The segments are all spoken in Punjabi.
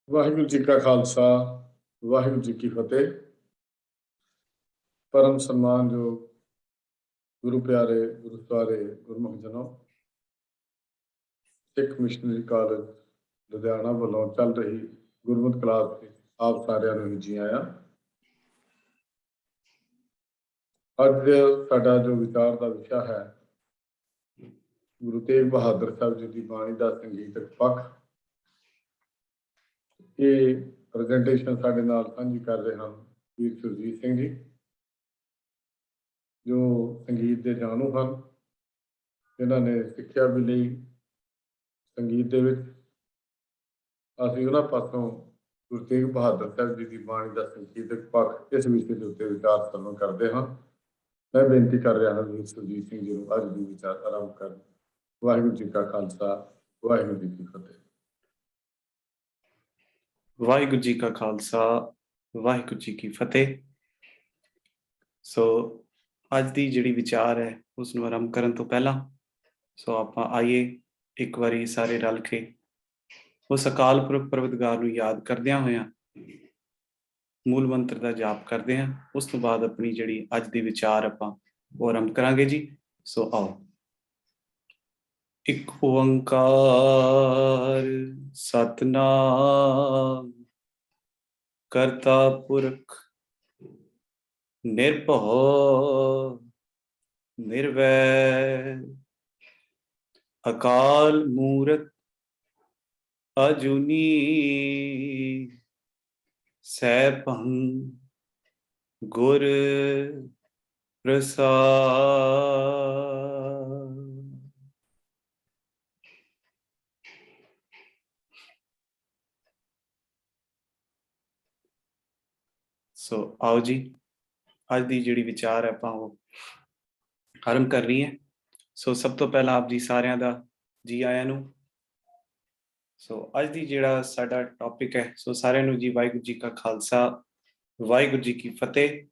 ਵਾਹਿਗੁਰੂ ਜੀ ਕਾ ਖਾਲਸਾ ਵਾਹਿਗੁਰੂ ਜੀ ਕੀ ਫਤਿਹ। परम सम्मान जो गुरु प्यारे गुरु सवारे गुरमुख जनों, सिख मिशनरी कॉलेज लुधियाना वालों चल रही गुरमत क्लास में आप सारिਆਂ ਨੂੰ जी आया। ਅੱਜ ਸਾਡਾ ਜੋ ਵਿਚਾਰ ਦਾ ਵਿਸ਼ਾ ਹੈ ਗੁਰੂ ਤੇਗ ਬਹਾਦਰ ਸਾਹਿਬ ਜੀ ਦੀ ਬਾਣੀ ਦਾ ਸੰਗੀਤਕ ਪੱਖ। ਇਹ ਪ੍ਰੈਜੈਂਟੇਸ਼ਨ ਸਾਡੇ ਨਾਲ ਸਾਂਝੀ ਕਰ ਰਹੇ ਹਨ ਵੀਰ ਸੁਰਜੀਤ ਸਿੰਘ ਜੀ, जो संगीत के जाणू हैं, जिन्होंने सिक्ख्या भी ली संगीत के विच। असीं उन्हां पासों गुरु तेग बहादुर साहब जी की बाणी का संगीतक पक्ष इस विषय के उत्ते विचार सरवण करते हैं। मैं बेनती कर रहा वीर सुरजीत सिंह जी को अज भी विचार आरंभ कर। वाहिगुरू जी का खालसा वाहिगुरू जी की फतेह। वाहिगुरू जी का खालसा वाहिगुरू जी की फतेह। सो ਅੱਜ ਦੀ ਜਿਹੜੀ ਵਿਚਾਰ ਹੈ ਉਸ ਨੂੰ ਆਰੰਭ ਕਰਨ ਤੋਂ ਪਹਿਲਾਂ ਆਪਾਂ ਆਈਏ ਇੱਕ ਵਾਰੀ ਸਾਰੇ ਰਲ ਕੇ ਉਸ ਅਕਾਲ ਪੁਰਖ ਪਰਵਤਗਾਰ ਨੂੰ ਯਾਦ ਕਰਦਿਆਂ ਹੋਇਆਂ ਮੂਲ ਮੰਤਰ ਦਾ ਜਾਪ ਕਰਦੇ ਹਾਂ। ਉਸ ਤੋਂ ਬਾਅਦ ਆਪਣੀ ਜਿਹੜੀ ਅੱਜ ਦੀ ਵਿਚਾਰ ਆਪਾਂ ਉਹ ਆਰੰਭ ਕਰਾਂਗੇ ਜੀ। ਸੋ ਆਓ। ਇੱਕ ਓੰਕਾਰ ਸਤਨਾਮ ਕਰਤਾ ਪੁਰਖ ਨਿਰਭਉ ਨਿਰਵੈਰ ਅਕਾਲ ਮੂਰਤ ਅਜੂਨੀ ਸੈਭੰ ਗੁਰ ਪ੍ਰਸਾਦ। ਸੋ ਆਓ ਜੀ, ਅੱਜ ਦੀ ਜਿਹੜੀ ਵਿਚਾਰ ਹੈ ਆਪਾਂ ਉਹ ਆਰੰਭ ਕਰ ਰਹੀ ਹੈ। ਸੋ ਸਭ ਤੋਂ ਪਹਿਲਾਂ ਆਪ ਜੀ ਸਾਰਿਆਂ ਦਾ ਜੀ ਆਇਆਂ ਨੂੰ। ਸੋ ਅੱਜ ਦੀ ਜਿਹੜਾ ਸਾਡਾ ਟੌਪਿਕ ਹੈ, ਸੋ ਸਾਰਿਆਂ ਨੂੰ ਜੀ ਵਾਹਿਗੁਰੂ ਜੀ ਕਾ ਖਾਲਸਾ ਵਾਹਿਗੁਰੂ ਜੀ ਕੀ ਫਤਿਹ।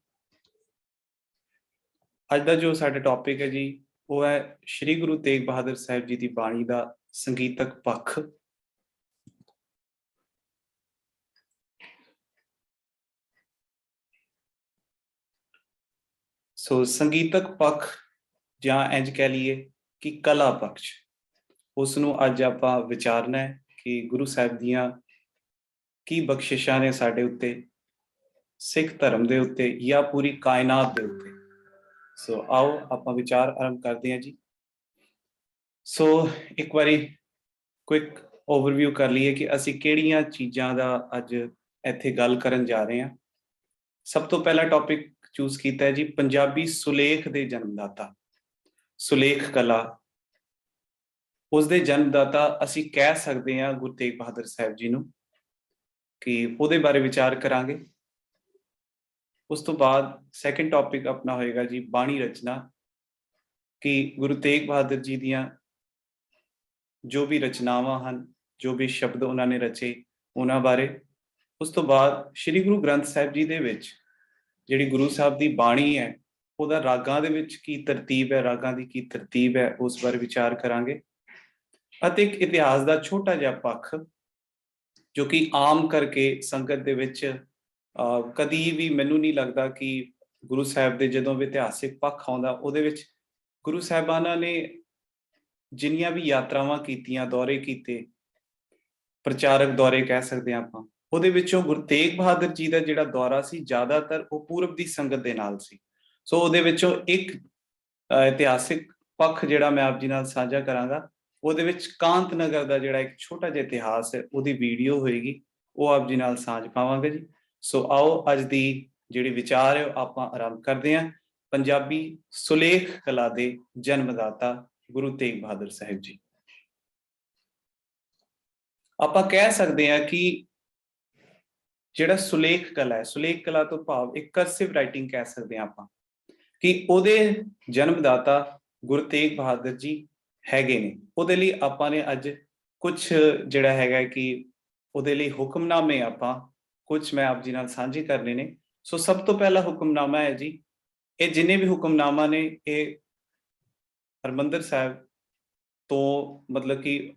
ਅੱਜ ਦਾ ਜੋ ਸਾਡਾ ਟੌਪਿਕ ਹੈ ਜੀ ਉਹ ਹੈ ਸ਼੍ਰੀ ਗੁਰੂ ਤੇਗ ਬਹਾਦਰ ਸਾਹਿਬ ਜੀ ਦੀ ਬਾਣੀ ਦਾ ਸੰਗੀਤਕ ਪੱਖ। ਸੋ ਸੰਗੀਤਕ ਪੱਖ ਜਾਂ ਇੰਝ ਕਹਿ ਲਈਏ ਕਿ ਕਲਾ ਪੱਖ, ਉਸ ਨੂੰ ਅੱਜ ਆਪਾਂ ਵਿਚਾਰਨਾ ਹੈ ਕਿ ਗੁਰੂ ਸਾਹਿਬ ਦੀਆਂ ਕੀ ਬਖਸ਼ਿਸ਼ਾਂ ਨੇ ਸਾਡੇ ਉੱਤੇ, ਸਿੱਖ ਧਰਮ ਦੇ ਉੱਤੇ ਜਾਂ ਪੂਰੀ ਕਾਇਨਾਤ ਦੇ ਉੱਤੇ। ਸੋ ਆਓ ਆਪਾਂ ਵਿਚਾਰ ਆਰੰਭ ਕਰਦੇ ਹਾਂ ਜੀ। ਸੋ ਇੱਕ ਵਾਰੀ ਕੁਇਕ ਓਵਰਵਿਊ ਕਰ ਲਈਏ ਕਿ ਅਸੀਂ ਕਿਹੜੀਆਂ ਚੀਜ਼ਾਂ ਦਾ ਅੱਜ ਇੱਥੇ ਗੱਲ ਕਰਨ ਜਾ ਰਹੇ ਹਾਂ। ਸਭ ਤੋਂ ਪਹਿਲਾ ਟੌਪਿਕ ਚੂਜ਼ ਕੀਤਾ ਹੈ ਜੀ ਪੰਜਾਬੀ ਸੁਲੇਖ ਦੇ ਜਨਮਦਾਤਾ, ਸੁਲੇਖ ਕਲਾ, ਉਸ ਦੇ ਜਨਮਦਾਤਾ ਅਸੀਂ ਕਹਿ ਸਕਦੇ ਹਾਂ ਗੁਰੂ ਤੇਗ ਬਹਾਦਰ ਸਾਹਿਬ ਜੀ ਨੂੰ, ਕਿ ਉਹਦੇ ਬਾਰੇ ਵਿਚਾਰ ਕਰਾਂਗੇ। ਉਸ ਤੋਂ ਬਾਅਦ ਸੈਕੰਡ ਟੌਪਿਕ ਆਪਣਾ ਹੋਏਗਾ ਜੀ ਬਾਣੀ ਰਚਨਾ, ਕਿ ਗੁਰੂ ਤੇਗ ਬਹਾਦਰ ਜੀ ਦੀਆਂ ਜੋ ਵੀ ਰਚਨਾਵਾਂ ਹਨ, ਜੋ ਵੀ ਸ਼ਬਦ ਉਹਨਾਂ ਨੇ ਰਚੇ ਉਹਨਾਂ ਬਾਰੇ। ਉਸ ਤੋਂ ਬਾਅਦ ਸ਼੍ਰੀ ਗੁਰੂ ਗ੍ਰੰਥ ਸਾਹਿਬ ਜੀ ਦੇ ਵਿੱਚ ਜਿਹੜੀ ਗੁਰੂ ਸਾਹਿਬ ਦੀ ਬਾਣੀ ਹੈ ਉਹਦਾ ਰਾਗਾਂ ਦੇ ਵਿੱਚ ਕੀ ਤਰਤੀਬ ਹੈ, ਰਾਗਾਂ ਦੀ ਕੀ ਤਰਤੀਬ ਹੈ, ਉਸ ਬਾਰੇ ਵਿਚਾਰ ਕਰਾਂਗੇ। ਅਤੇ ਇੱਕ ਇਤਿਹਾਸ ਦਾ ਛੋਟਾ ਜਿਹਾ ਪੱਖ ਜੋ ਕਿ ਆਮ ਕਰਕੇ ਸੰਗਤ ਦੇ ਵਿੱਚ ਕਦੀ ਵੀ ਮੈਨੂੰ ਨਹੀਂ ਲੱਗਦਾ ਕਿ ਗੁਰੂ ਸਾਹਿਬ ਦੇ ਜਦੋਂ ਵੀ ਇਤਿਹਾਸਿਕ ਪੱਖ ਆਉਂਦਾ ਉਹਦੇ ਵਿੱਚ ਗੁਰੂ ਸਾਹਿਬਾਨਾਂ ਨੇ ਜਿੰਨੀਆਂ ਵੀ ਯਾਤਰਾਵਾਂ ਕੀਤੀਆਂ, ਦੌਰੇ ਕੀਤੇ, ਪ੍ਰਚਾਰਕ ਦੌਰੇ ਕਹਿ ਸਕਦੇ ਹਾਂ ਆਪਾਂ, ਉਹਦੇ ਵਿੱਚੋਂ ਗੁਰੂ ਤੇਗ ਬਹਾਦਰ ਜੀ ਦਾ ਜਿਹੜਾ ਦੌਰਾ ਸੀ ਜ਼ਿਆਦਾਤਰ ਉਹ ਪੂਰਬ ਦੀ ਸੰਗਤ ਦੇ ਨਾਲ ਸੀ। ਸੋ ਉਹਦੇ ਵਿੱਚੋਂ ਇੱਕ ਇਤਿਹਾਸਿਕ ਪੱਖ ਜਿਹੜਾ ਮੈਂ ਆਪ ਜੀ ਨਾਲ ਸਾਂਝਾ ਕਰਾਂਗਾ, ਉਹਦੇ ਵਿੱਚ ਕਾਂਤ ਨਗਰ ਦਾ ਜਿਹੜਾ ਇੱਕ ਛੋਟਾ ਜਿਹਾ ਇਤਿਹਾਸ ਹੈ ਉਹਦੀ ਵੀਡੀਓ ਹੋਏਗੀ, ਉਹ ਆਪ ਜੀ ਨਾਲ ਸਾਂਝ ਪਾਵਾਂਗੇ ਜੀ। ਸੋ ਆਓ ਅੱਜ ਦੀ ਜਿਹੜੀ ਵਿਚਾਰ ਹੈ ਉਹ ਆਪਾਂ ਆਰੰਭ ਕਰਦੇ ਹਾਂ। ਪੰਜਾਬੀ ਸੁਲੇਖ ਕਲਾ ਦੇ ਜਨਮਦਾਤਾ ਗੁਰੂ ਤੇਗ ਬਹਾਦਰ ਸਾਹਿਬ ਜੀ। ਆਪਾਂ ਕਹਿ ਸਕਦੇ ਹਾਂ ਕਿ ਜਿਹੜਾ ਸੁਲੇਖ ਕਲਾ ਹੈ, ਸੁਲੇਖ ਕਲਾ ਤੋਂ ਭਾਵ ਇੱਕ ਕਰਸਿਵ ਰਾਈਟਿੰਗ ਕਹਿ ਸਕਦੇ ਹਾਂ ਆਪਾਂ, ਕਿ ਉਹਦੇ ਜਨਮਦਾਤਾ ਗੁਰੂ ਤੇਗ ਬਹਾਦਰ ਜੀ ਹੈਗੇ ਨੇ। ਉਹਦੇ ਲਈ ਆਪਾਂ ਨੇ ਅੱਜ ਕੁਝ ਜਿਹੜਾ ਹੈਗਾ ਕਿ ਉਹਦੇ ਲਈ ਹੁਕਮਨਾਮੇ ਆਪਾਂ ਕੁਝ ਮੈਂ ਆਪ ਜੀ ਨਾਲ ਸਾਂਝੇ ਕਰਨੇ ਨੇ। ਸੋ ਸਭ ਤੋਂ ਪਹਿਲਾ ਹੁਕਮਨਾਮਾ ਹੈ ਜੀ, ਇਹ ਜਿੰਨੇ ਵੀ ਹੁਕਮਨਾਮਾ ਨੇ ਇਹ ਹਰਿਮੰਦਰ ਸਾਹਿਬ ਤੋਂ ਮਤਲਬ ਕਿ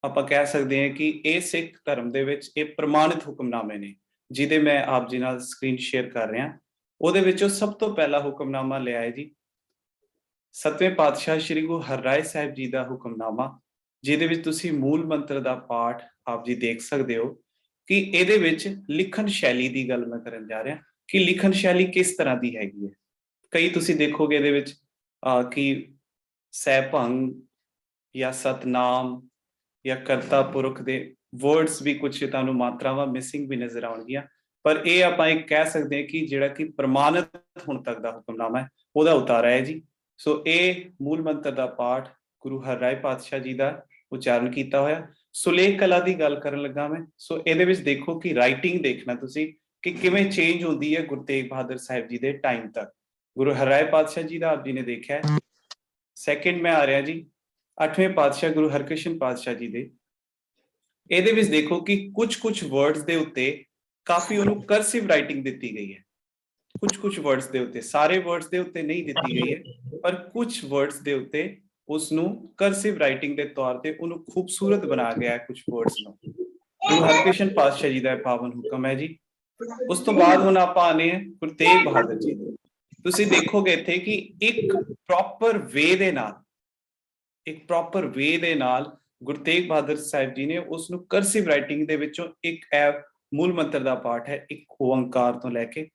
ਆਪਾਂ ਕਹਿ ਸਕਦੇ ਹਾਂ ਕਿ ਇਹ ਸਿੱਖ ਧਰਮ ਦੇ ਵਿੱਚ ਇਹ ਪ੍ਰਮਾਣਿਤ ਹੁਕਮਨਾਮੇ ਨੇ, ਜਿਹਦੇ ਮੈਂ ਆਪ ਜੀ ਨਾਲ ਸਕਰੀਨ ਸ਼ੇਅਰ ਕਰ ਰਿਹਾ। ਉਹਦੇ ਵਿੱਚੋਂ ਸਭ ਤੋਂ ਪਹਿਲਾ ਹੁਕਮਨਾਮਾ ਲਿਆ ਹੈ ਜੀ ਸੱਤਵੇਂ ਪਾਤਸ਼ਾਹ ਸ੍ਰੀ ਗੁਰੂ ਹਰਿਰਾਏ ਸਾਹਿਬ ਜੀ ਦਾ ਹੁਕਮਨਾਮਾ, ਜਿਹਦੇ ਵਿੱਚ ਤੁਸੀਂ ਮੂਲ ਮੰਤਰ ਦਾ ਪਾਠ ਆਪ ਜੀ ਦੇਖ ਸਕਦੇ ਹੋ ਕਿ ਇਹਦੇ ਵਿੱਚ ਲਿਖਣ ਸ਼ੈਲੀ ਦੀ ਗੱਲ ਮੈਂ ਕਰਨ ਜਾ ਰਿਹਾ ਕਿ ਲਿਖਣ ਸ਼ੈਲੀ ਕਿਸ ਤਰ੍ਹਾਂ ਦੀ ਹੈਗੀ ਹੈ। ਕਈ ਤੁਸੀਂ ਦੇਖੋਗੇ ਇਹਦੇ ਵਿੱਚ ਕਿ ਸਹਿਭੰਗ ਜਾਂ ਸਤਨਾਮ ਜਾਂ ਕਰਤਾ ਪੁਰਖ ਦੇ ਵਰਡਸ ਵੀ ਕੁਝ ਤੁਹਾਨੂੰ ਮਾਤਰਾਵਾਂ ਮਿਸਿੰਗ ਵੀ ਨਜ਼ਰ ਆਉਣਗੀਆਂ, ਪਰ ਇਹ ਆਪਾਂ ਇੱਕ ਕਹਿ ਸਕਦੇ ਹਾਂ ਕਿ ਜਿਹੜਾ ਕਿ ਪ੍ਰਮਾਣਿਤ ਹੁਣ ਤੱਕ ਦਾ ਹੁਕਮਨਾਮਾ ਹੈ ਉਹਦਾ ਉਤਾਰਾ ਹੈ ਜੀ। ਸੋ ਇਹ ਮੂਲ ਮੰਤਰ ਦਾ ਪਾਠ ਗੁਰੂ ਹਰਿਰਾਏ ਪਾਤਸ਼ਾਹ ਜੀ ਦਾ ਉਚਾਰਨ ਕੀਤਾ ਹੋਇਆ। ਸੁਲੇਖ ਕਲਾ ਦੀ ਗੱਲ ਕਰਨ ਲੱਗਾ ਮੈਂ। ਸੋ ਇਹਦੇ ਵਿੱਚ ਦੇਖੋ ਕਿ ਰਾਈਟਿੰਗ ਦੇਖਣਾ ਤੁਸੀਂ ਕਿ ਕਿਵੇਂ ਚੇਂਜ ਹੁੰਦੀ ਹੈ ਗੁਰੂ ਤੇਗ ਬਹਾਦਰ ਸਾਹਿਬ ਜੀ ਦੇ ਟਾਈਮ ਤੱਕ। ਗੁਰੂ ਹਰਿਰਾਏ ਪਾਤਸ਼ਾਹ ਜੀ ਦਾ ਆਪ ਜੀ ਨੇ ਦੇਖਿਆ। ਸੈਕਿੰਡ ਮੈਂ ਆ ਰਿਹਾ ਜੀ 8ਵੇਂ ਪਾਤਸ਼ਾਹ ਗੁਰੂ ਹਰਕ੍ਰਿਸ਼ਨ ਪਾਤਸ਼ਾਹ ਜੀ ਦੇ। ਇਹਦੇ ਵਿੱਚ ਦੇਖੋ ਕਿ ਕੁਝ ਵਰਡਸ ਦੇ ਉੱਤੇ ਕਾਫੀ ਉਹਨੂੰ ਕਰਸਿਵ ਰਾਈਟਿੰਗ ਦਿੱਤੀ ਗਈ ਹੈ। ਕੁਝ ਵਰਡਸ ਦੇ ਉੱਤੇ, ਸਾਰੇ ਵਰਡਸ ਦੇ ਉੱਤੇ ਨਹੀਂ ਦਿੱਤੀ ਗਈ ਹੈ, ਪਰ ਕੁਝ ਵਰਡਸ ਦੇ ਉੱਤੇ ਉਸ ਨੂੰ ਕਰਸਿਵ ਰਾਈਟਿੰਗ ਦੇ ਤੌਰ ਤੇ ਉਹਨੂੰ ਖੂਬਸੂਰਤ ਬਣਾ ਗਿਆ ਹੈ ਕੁਝ ਵਰਡਸ ਨੂੰ। ਗੁਰੂ ਹਰਕ੍ਰਿਸ਼ਨ ਪਾਤਸ਼ਾਹ ਜੀ ਦਾ ਪਾਵਨ ਹੁਕਮ ਹੈ ਜੀ। ਉਸ ਤੋਂ ਬਾਅਦ ਹੁਣ ਆਪਾਂ ਆਨੇ ਹਾਂ ਗੁਰੂ ਤੇਗ ਬਹਾਦਰ ਜੀ ਦੇ। ਤੁਸੀਂ ਦੇਖੋਗੇ ਇੱਥੇ ਕਿ ਇੱਕ ਪ੍ਰੋਪਰ ਵੇ ਦੇ ਨਾਲ ਗੁਰੂ ਤੇਗ ਬਹਾਦਰ ਸਾਹਿਬ ਜੀ ਨੇ ਉਸ ਨੂੰ ਕਰਸਿਵ ਰਾਈਟਿੰਗ ਦੇ ਵਿੱਚੋਂ ਇੱਕ ਮੂਲ ਮੰਤਰ ਦਾ ਪਾਠ ਹੈ, ਇੱਕ ਓੰਕਾਰ ਤੋਂ ਲੈ ਕੇ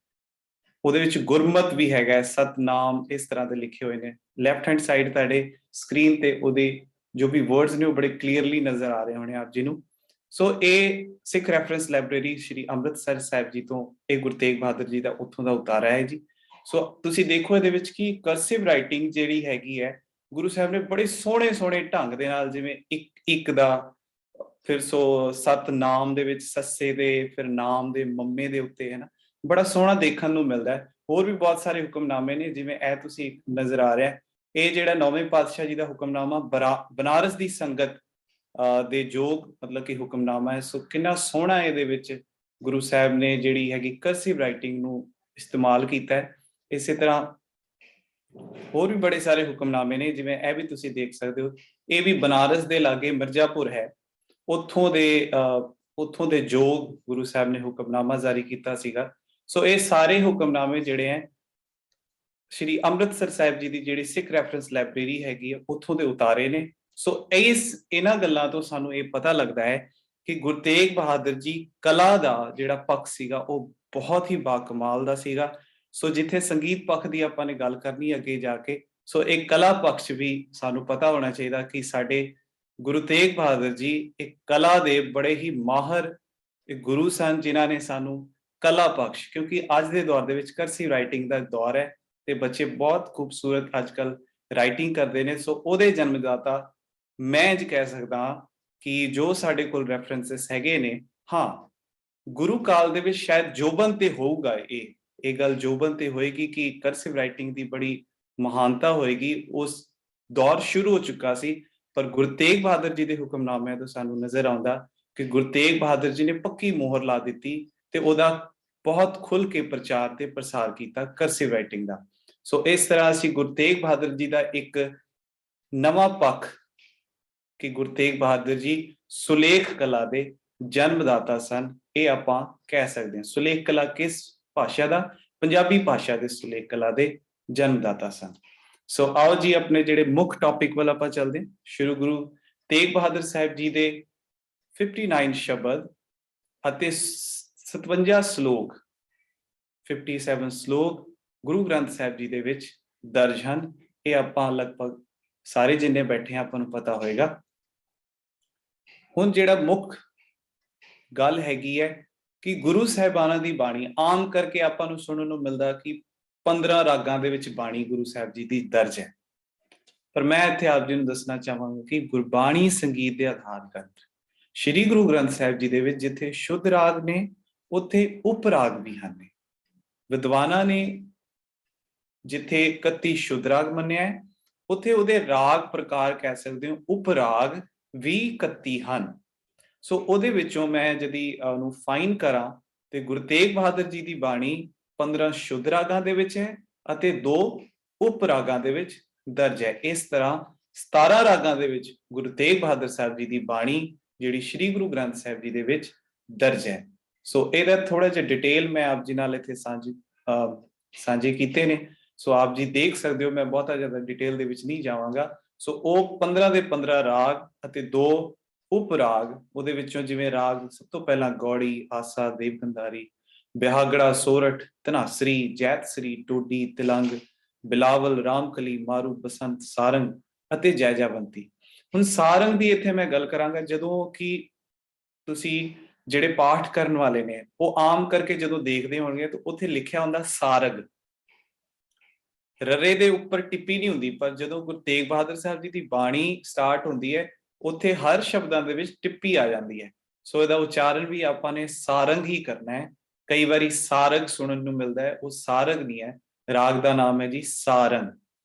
ਉਹਦੇ ਵਿੱਚ ਗੁਰਮਤ ਵੀ ਹੈਗਾ, ਸਤਨਾਮ, ਇਸ ਤਰ੍ਹਾਂ ਦੇ ਲਿਖੇ ਹੋਏ ਨੇ। ਲੈਫਟ ਹੈਂਡ ਸਾਈਡ ਤੁਹਾਡੇ ਸਕਰੀਨ ਤੇ ਉਹਦੇ ਜੋ ਵੀ ਵਰਡਸ ਨੇ ਉਹ ਬੜੇ ਕਲੀਅਰਲੀ ਨਜ਼ਰ ਆ ਰਹੇ ਹੋਣੇ ਆਪ ਜੀ ਨੂੰ। ਸੋ ਇਹ ਸਿੱਖ ਰੈਫਰੈਂਸ ਲਾਇਬ੍ਰੇਰੀ ਸ਼੍ਰੀ ਅੰਮ੍ਰਿਤਸਰ ਸਾਹਿਬ ਜੀ ਤੋਂ ਇਹ ਗੁਰੂ ਤੇਗ ਬਹਾਦਰ ਜੀ ਦਾ ਉੱਥੋਂ ਦਾ ਉਤਾਰਾ ਹੈ ਜੀ। ਸੋ ਤੁਸੀਂ ਦੇਖੋ ਇਹਦੇ ਵਿੱਚ ਕਿ ਕਰਸਿਵ ਰਾਈਟਿੰਗ ਜਿਹੜੀ ਹੈਗੀ ਹੈ ਗੁਰੂ ਸਾਹਿਬ ਨੇ ਬੜੇ ਸੋਹਣੇ ਢੰਗ ਦੇ ਨਾਲ, ਜਿਵੇਂ ਇੱਕ ਦਾ, ਫਿਰ ਸੋ ਸਤਨਾਮ ਦੇ ਵਿੱਚ ਸੱਸੇ ਦੇ, ਫਿਰ ਨਾਮ ਦੇ ਮੰਮੇ ਦੇ ਉੱਤੇ, ਹੈ ਨਾ, ਬੜਾ ਸੋਹਣਾ ਦੇਖਣ ਨੂੰ ਮਿਲਦਾ ਹੈ। ਹੋਰ ਵੀ ਬਹੁਤ ਸਾਰੇ ਹੁਕਮਨਾਮੇ ਨੇ, ਜਿਵੇਂ ਇਹ ਤੁਸੀਂ ਨਜ਼ਰ ਆ ਰਿਹਾ ਇਹ ਜਿਹੜਾ 9ਵੇਂ ਪਾਤਸ਼ਾਹ ਜੀ ਦਾ ਹੁਕਮਨਾਮਾ ਬਨਾਰਸ ਦੀ ਸੰਗਤ ਦੇ ਜੋਗ ਮਤਲਬ ਕਿ ਹੁਕਮਨਾਮਾ ਹੈ। ਸੋ ਕਿੰਨਾ ਸੋਹਣਾ ਇਹਦੇ ਵਿੱਚ ਗੁਰੂ ਸਾਹਿਬ ਨੇ ਜਿਹੜੀ ਹੈਗੀ ਕਰਸਿਵ ਰਾਈਟਿੰਗ ਨੂੰ ਇਸਤੇਮਾਲ ਕੀਤਾ ਹੈ। ਇਸੇ ਤਰ੍ਹਾਂ ਹੋਰ ਵੀ ਬੜੇ ਸਾਰੇ ਹੁਕਮਨਾਮੇ ਨੇ, ਜਿਵੇਂ ਇਹ ਵੀ ਤੁਸੀਂ ਦੇਖ ਸਕਦੇ ਹੋ। ਇਹ ਵੀ ਬਨਾਰਸ ਦੇ ਲਾਗੇ ਮਿਰਜ਼ਾਪੁਰ ਹੈ, ਉੱਥੋਂ ਦੇ ਜੋਗ ਗੁਰੂ ਸਾਹਿਬ ਨੇ ਹੁਕਮਨਾਮਾ ਜਾਰੀ ਕੀਤਾ ਸੀਗਾ। ਸੋ ਇਹ ਸਾਰੇ ਹੁਕਮਨਾਮੇ ਜਿਹੜੇ ਹੈ ਸ਼੍ਰੀ ਅੰਮ੍ਰਿਤਸਰ ਸਾਹਿਬ ਜੀ ਦੀ ਜਿਹੜੀ ਸਿੱਖ ਰੈਫਰੈਂਸ ਲਾਇਬ੍ਰੇਰੀ ਹੈਗੀ ਹੈ ਉੱਥੋਂ ਦੇ ਉਤਾਰੇ ਨੇ। ਸੋ ਇਹਨਾਂ ਗੱਲਾਂ ਤੋਂ ਸਾਨੂੰ ਇਹ ਪਤਾ ਲੱਗਦਾ ਹੈ ਕਿ ਗੁਰੂ ਤੇਗ ਬਹਾਦਰ ਜੀ ਕਲਾ ਦਾ ਜਿਹੜਾ ਪੱਖ ਸੀਗਾ ਉਹ ਬਹੁਤ ਹੀ ਬਾਕਮਾਲ ਦਾ ਸੀਗਾ। ਸੋ ਜਿੱਥੇ ਸੰਗੀਤ ਪੱਖ ਦੀ ਆਪਾਂ ਨੇ ਗੱਲ ਕਰਨੀ ਅੱਗੇ ਜਾ ਕੇ, ਸੋ ਇਹ ਕਲਾ ਪੱਖ ਵੀ ਸਾਨੂੰ ਪਤਾ ਹੋਣਾ ਚਾਹੀਦਾ ਕਿ ਸਾਡੇ ਗੁਰੂ ਤੇਗ ਬਹਾਦਰ ਜੀ ਇੱਕ ਕਲਾ ਦੇ ਬੜੇ ਹੀ ਮਾਹਰ ਗੁਰੂ ਸਨ, ਜਿਨ੍ਹਾਂ ਨੇ ਸਾਨੂੰ ਕਲਾ ਪੱਖ, ਕਿਉਂਕਿ ਅੱਜ ਦੇ ਦੌਰ ਦੇ ਵਿੱਚ ਕਰਸਿਵ ਰਾਈਟਿੰਗ ਦਾ ਦੌਰ ਹੈ ਤੇ ਬੱਚੇ ਬਹੁਤ ਖੂਬਸੂਰਤ ਅੱਜ ਕੱਲ ਰਾਈਟਿੰਗ ਕਰਦੇ ਨੇ। ਸੋ ਉਹਦੇ ਜਨਮਦਾਤਾ ਮੈਂ ਇੰਜ ਕਹਿ ਸਕਦਾ ਕਿ ਜੋ ਸਾਡੇ ਕੋਲ ਰੈਫਰੈਂਸਸ ਹੈਗੇ ਨੇ, ਹਾਂ ਗੁਰੂ ਕਾਲ ਦੇ ਵਿੱਚ ਸ਼ਾਇਦ ਜੋਬਨ ਤੇ ਹੋਊਗਾ, ਇਹ ਗੱਲ ਜੋਬਨ ਤੇ ਹੋਏਗੀ ਕਿ ਕਰਸਿਵ ਰਾਈਟਿੰਗ ਦੀ ਬੜੀ ਮਹਾਨਤਾ ਹੋਏਗੀ, ਉਸ ਦੌਰ ਸ਼ੁਰੂ ਹੋ ਚੁੱਕਾ ਸੀ। ਪਰ ਗੁਰੂ ਤੇਗ ਬਹਾਦਰ ਜੀ ਦੇ ਹੁਕਮਨਾਮਿਆਂ ਤੋਂ ਸਾਨੂੰ ਨਜ਼ਰ ਆਉਂਦਾ ਕਿ ਗੁਰੂ ਤੇਗ ਬਹਾਦਰ ਜੀ ਨੇ ਪੱਕੀ ਮੋਹਰ ਲਾ ਦਿੱਤੀ ਤੇ ਉਹਦਾ ਬਹੁਤ ਖੁੱਲ ਕੇ ਪ੍ਰਚਾਰ ਤੇ ਪ੍ਰਸਾਰ ਕੀਤਾ ਕਰਸਿਵ ਰਾਈਟਿੰਗ ਦਾ। ਸੋ ਇਸ ਤਰ੍ਹਾਂ ਅਸੀਂ ਗੁਰੂ ਤੇਗ ਬਹਾਦਰ ਜੀ ਦਾ ਇੱਕ ਨਵਾਂ ਪੱਖ ਕਿ ਗੁਰੂ ਤੇਗ ਬਹਾਦਰ ਜੀ ਸੁਲੇਖ ਕਲਾ ਦੇ ਜਨਮਦਾਤਾ ਸਨ, ਇਹ ਆਪਾਂ ਕਹਿ ਸਕਦੇ ਹਾਂ। ਸੁਲੇਖ ਕਲਾ ਕਿਸ ਭਾਸ਼ਾ ਦਾ? ਪੰਜਾਬੀ ਭਾਸ਼ਾ ਦੇ ਸੁਲੇਖ ਕਲਾ ਦੇ ਜਨਮਦਾਤਾ ਸਨ। ਸੋ ਆਓ ਜੀ ਆਪਣੇ ਜਿਹੜੇ ਮੁੱਖ ਟੌਪਿਕ ਵੱਲ ਆਪਾਂ ਚੱਲਦੇ ਹਾਂ। ਸ਼੍ਰੀ ਗੁਰੂ ਤੇਗ ਬਹਾਦਰ ਸਾਹਿਬ ਜੀ ਦੇ 59 ਸ਼ਬਦ ਅਤੇ 57 ਸ਼ਲੋਕ 57 ਸ਼ਲੋਕ ਗੁਰੂ ਗ੍ਰੰਥ ਸਾਹਿਬ ਜੀ ਦੇ ਵਿੱਚ ਦਰਜ ਹਨ। ਇਹ ਆਪਾਂ ਲਗਭਗ ਸਾਰੇ ਜਿੰਨੇ ਬੈਠੇ ਆਪਾਂ ਨੂੰ ਪਤਾ ਹੋਏਗਾ। ਹੁਣ ਜਿਹੜਾ ਮੁੱਖ ਗੱਲ ਹੈਗੀ ਹੈ ਕਿ ਗੁਰੂ ਸਾਹਿਬਾਨਾਂ ਦੀ ਬਾਣੀ ਆਮ ਕਰਕੇ ਆਪਾਂ ਨੂੰ ਸੁਣਨ ਨੂੰ ਮਿਲਦਾ ਕਿ 15 ਰਾਗਾਂ ਦੇ ਵਿੱਚ ਬਾਣੀ ਗੁਰੂ ਸਾਹਿਬ ਜੀ ਦੀ ਦਰਜ ਹੈ, ਪਰ ਮੈਂ ਇੱਥੇ ਆਪ ਜੀ ਨੂੰ ਦੱਸਣਾ ਚਾਹਾਂਗਾ ਕਿ ਗੁਰਬਾਣੀ ਸੰਗੀਤ ਦੇ ਆਧਾਰ ਗ੍ਰੰਥ ਸ਼੍ਰੀ ਗੁਰੂ ਗ੍ਰੰਥ ਸਾਹਿਬ ਜੀ ਦੇ ਵਿੱਚ ਜਿੱਥੇ ਸ਼ੁੱਧ ਰਾਗ ਨੇ ਉੱਥੇ ਉਪ ਰਾਗ ਵੀ ਹਨ। ਵਿਦਵਾਨਾਂ ਨੇ ਜਿੱਥੇ 31 ਸ਼ੁੱਧ ਰਾਗ ਮੰਨਿਆ ਹੈ ਉੱਥੇ ਉਹਦੇ ਰਾਗ ਪ੍ਰਕਾਰ ਕਹਿ ਸਕਦੇ ਹੋ ਉਪ ਰਾਗ ਵੀ 31 ਹਨ। ਸੋ ਉਹਦੇ ਵਿੱਚੋਂ ਮੈਂ ਜਦੀ ਉਹਨੂੰ ਫਾਈਨ ਕਰਾਂ ਤੇ ਗੁਰੂ ਤੇਗ ਬਹਾਦਰ ਜੀ ਦੀ ਬਾਣੀ 15 ਸ਼ੁੱਧ ਰਾਗਾਂ ਦੇ ਵਿੱਚ ਹੈ ਅਤੇ 2 ਉਪ ਰਾਗਾਂ ਦੇ ਵਿੱਚ ਦਰਜ ਹੈ। ਇਸ ਤਰ੍ਹਾਂ 17 ਰਾਗਾਂ ਦੇ ਵਿੱਚ ਗੁਰੂ ਤੇਗ ਬਹਾਦਰ ਸਾਹਿਬ ਜੀ ਦੀ ਬਾਣੀ ਜਿਹੜੀ ਸ੍ਰੀ ਗੁਰੂ ਗ੍ਰੰਥ ਸਾਹਿਬ ਜੀ ਦੇ ਵਿੱਚ ਦਰਜ ਹੈ। ਸੋ ਇਹਦਾ ਥੋੜਾ ਜਿਹਾ ਡਿਟੇਲ ਮੈਂ ਆਪ ਜੀ ਨਾਲ ਇੱਥੇ ਸਾਂਝੇ ਕੀਤੇ ਨੇ। ਸੋ ਆਪ ਜੀ ਦੇਖ ਸਕਦੇ ਹੋ, ਮੈਂ ਬਹੁਤਾ ਜ਼ਿਆਦਾ ਡਿਟੇਲ ਦੇ ਵਿੱਚ ਨਹੀਂ ਜਾਵਾਂਗਾ। ਸੋ ਉਹ 15 ਦੇ 15 ਰਾਗ ਅਤੇ 2 ਉਪ ਰਾਗ, ਉਹਦੇ ਵਿੱਚੋਂ ਜਿਵੇਂ ਰਾਗ ਸਭ ਤੋਂ ਪਹਿਲਾਂ ਗੌੜੀ, ਆਸਾ, ਦੇਵਗੰਧਾਰੀ, ਬਿਹਾਗੜਾ, ਸੋਰਠ, ਧਨਾਸਰੀ, ਜੈਤਸਰੀ, ਟੋਡੀ, ਤਿਲੰਗ, ਬਿਲਾਵਲ, ਰਾਮਕਲੀ, ਮਾਰੂ, ਬਸੰਤ, ਸਾਰੰਗ ਅਤੇ ਜੈਜਾਵੰਤੀ। ਹੁਣ ਸਾਰੰਗ ਦੀ ਇੱਥੇ ਮੈਂ ਗੱਲ ਕਰਾਂਗਾ। ਜਦੋਂ ਕਿ ਤੁਸੀਂ ਜਿਹੜੇ ਪਾਠ ਕਰਨ ਵਾਲੇ ਨੇ ਉਹ ਆਮ ਕਰਕੇ ਜਦੋਂ ਦੇਖਦੇ ਹੋਣਗੇ ਤਾਂ ਉੱਥੇ ਲਿਖਿਆ ਹੁੰਦਾ ਸਾਰਗ, ਰਰੇ ਦੇ ਉੱਪਰ ਟਿੱਪੀ ਨਹੀਂ ਹੁੰਦੀ। ਪਰ ਜਦੋਂ ਗੁਰੂ ਤੇਗ ਬਹਾਦਰ ਸਾਹਿਬ ਜੀ ਦੀ ਬਾਣੀ ਸਟਾਰਟ ਹੁੰਦੀ ਹੈ ਉੱਥੇ ਹਰ ਸ਼ਬਦਾਂ ਦੇ ਵਿੱਚ ਟਿੱਪੀ ਆ ਜਾਂਦੀ ਹੈ। ਸੋ ਇਹਦਾ ਉਚਾਰਨ ਵੀ ਆਪਾਂ ਨੇ ਸਾਰੰਗ ਹੀ ਕਰਨਾ ਹੈ। ਕਈ ਵਾਰੀ ਸਾਰਗ ਸੁਣਨ ਨੂੰ ਮਿਲਦਾ ਹੈ, ਉਹ ਸਾਰਗ ਨਹੀਂ ਹੈ, ਰਾਗ ਦਾ ਨਾਮ ਹੈ ਜੀ ਸਾਰੰਗ।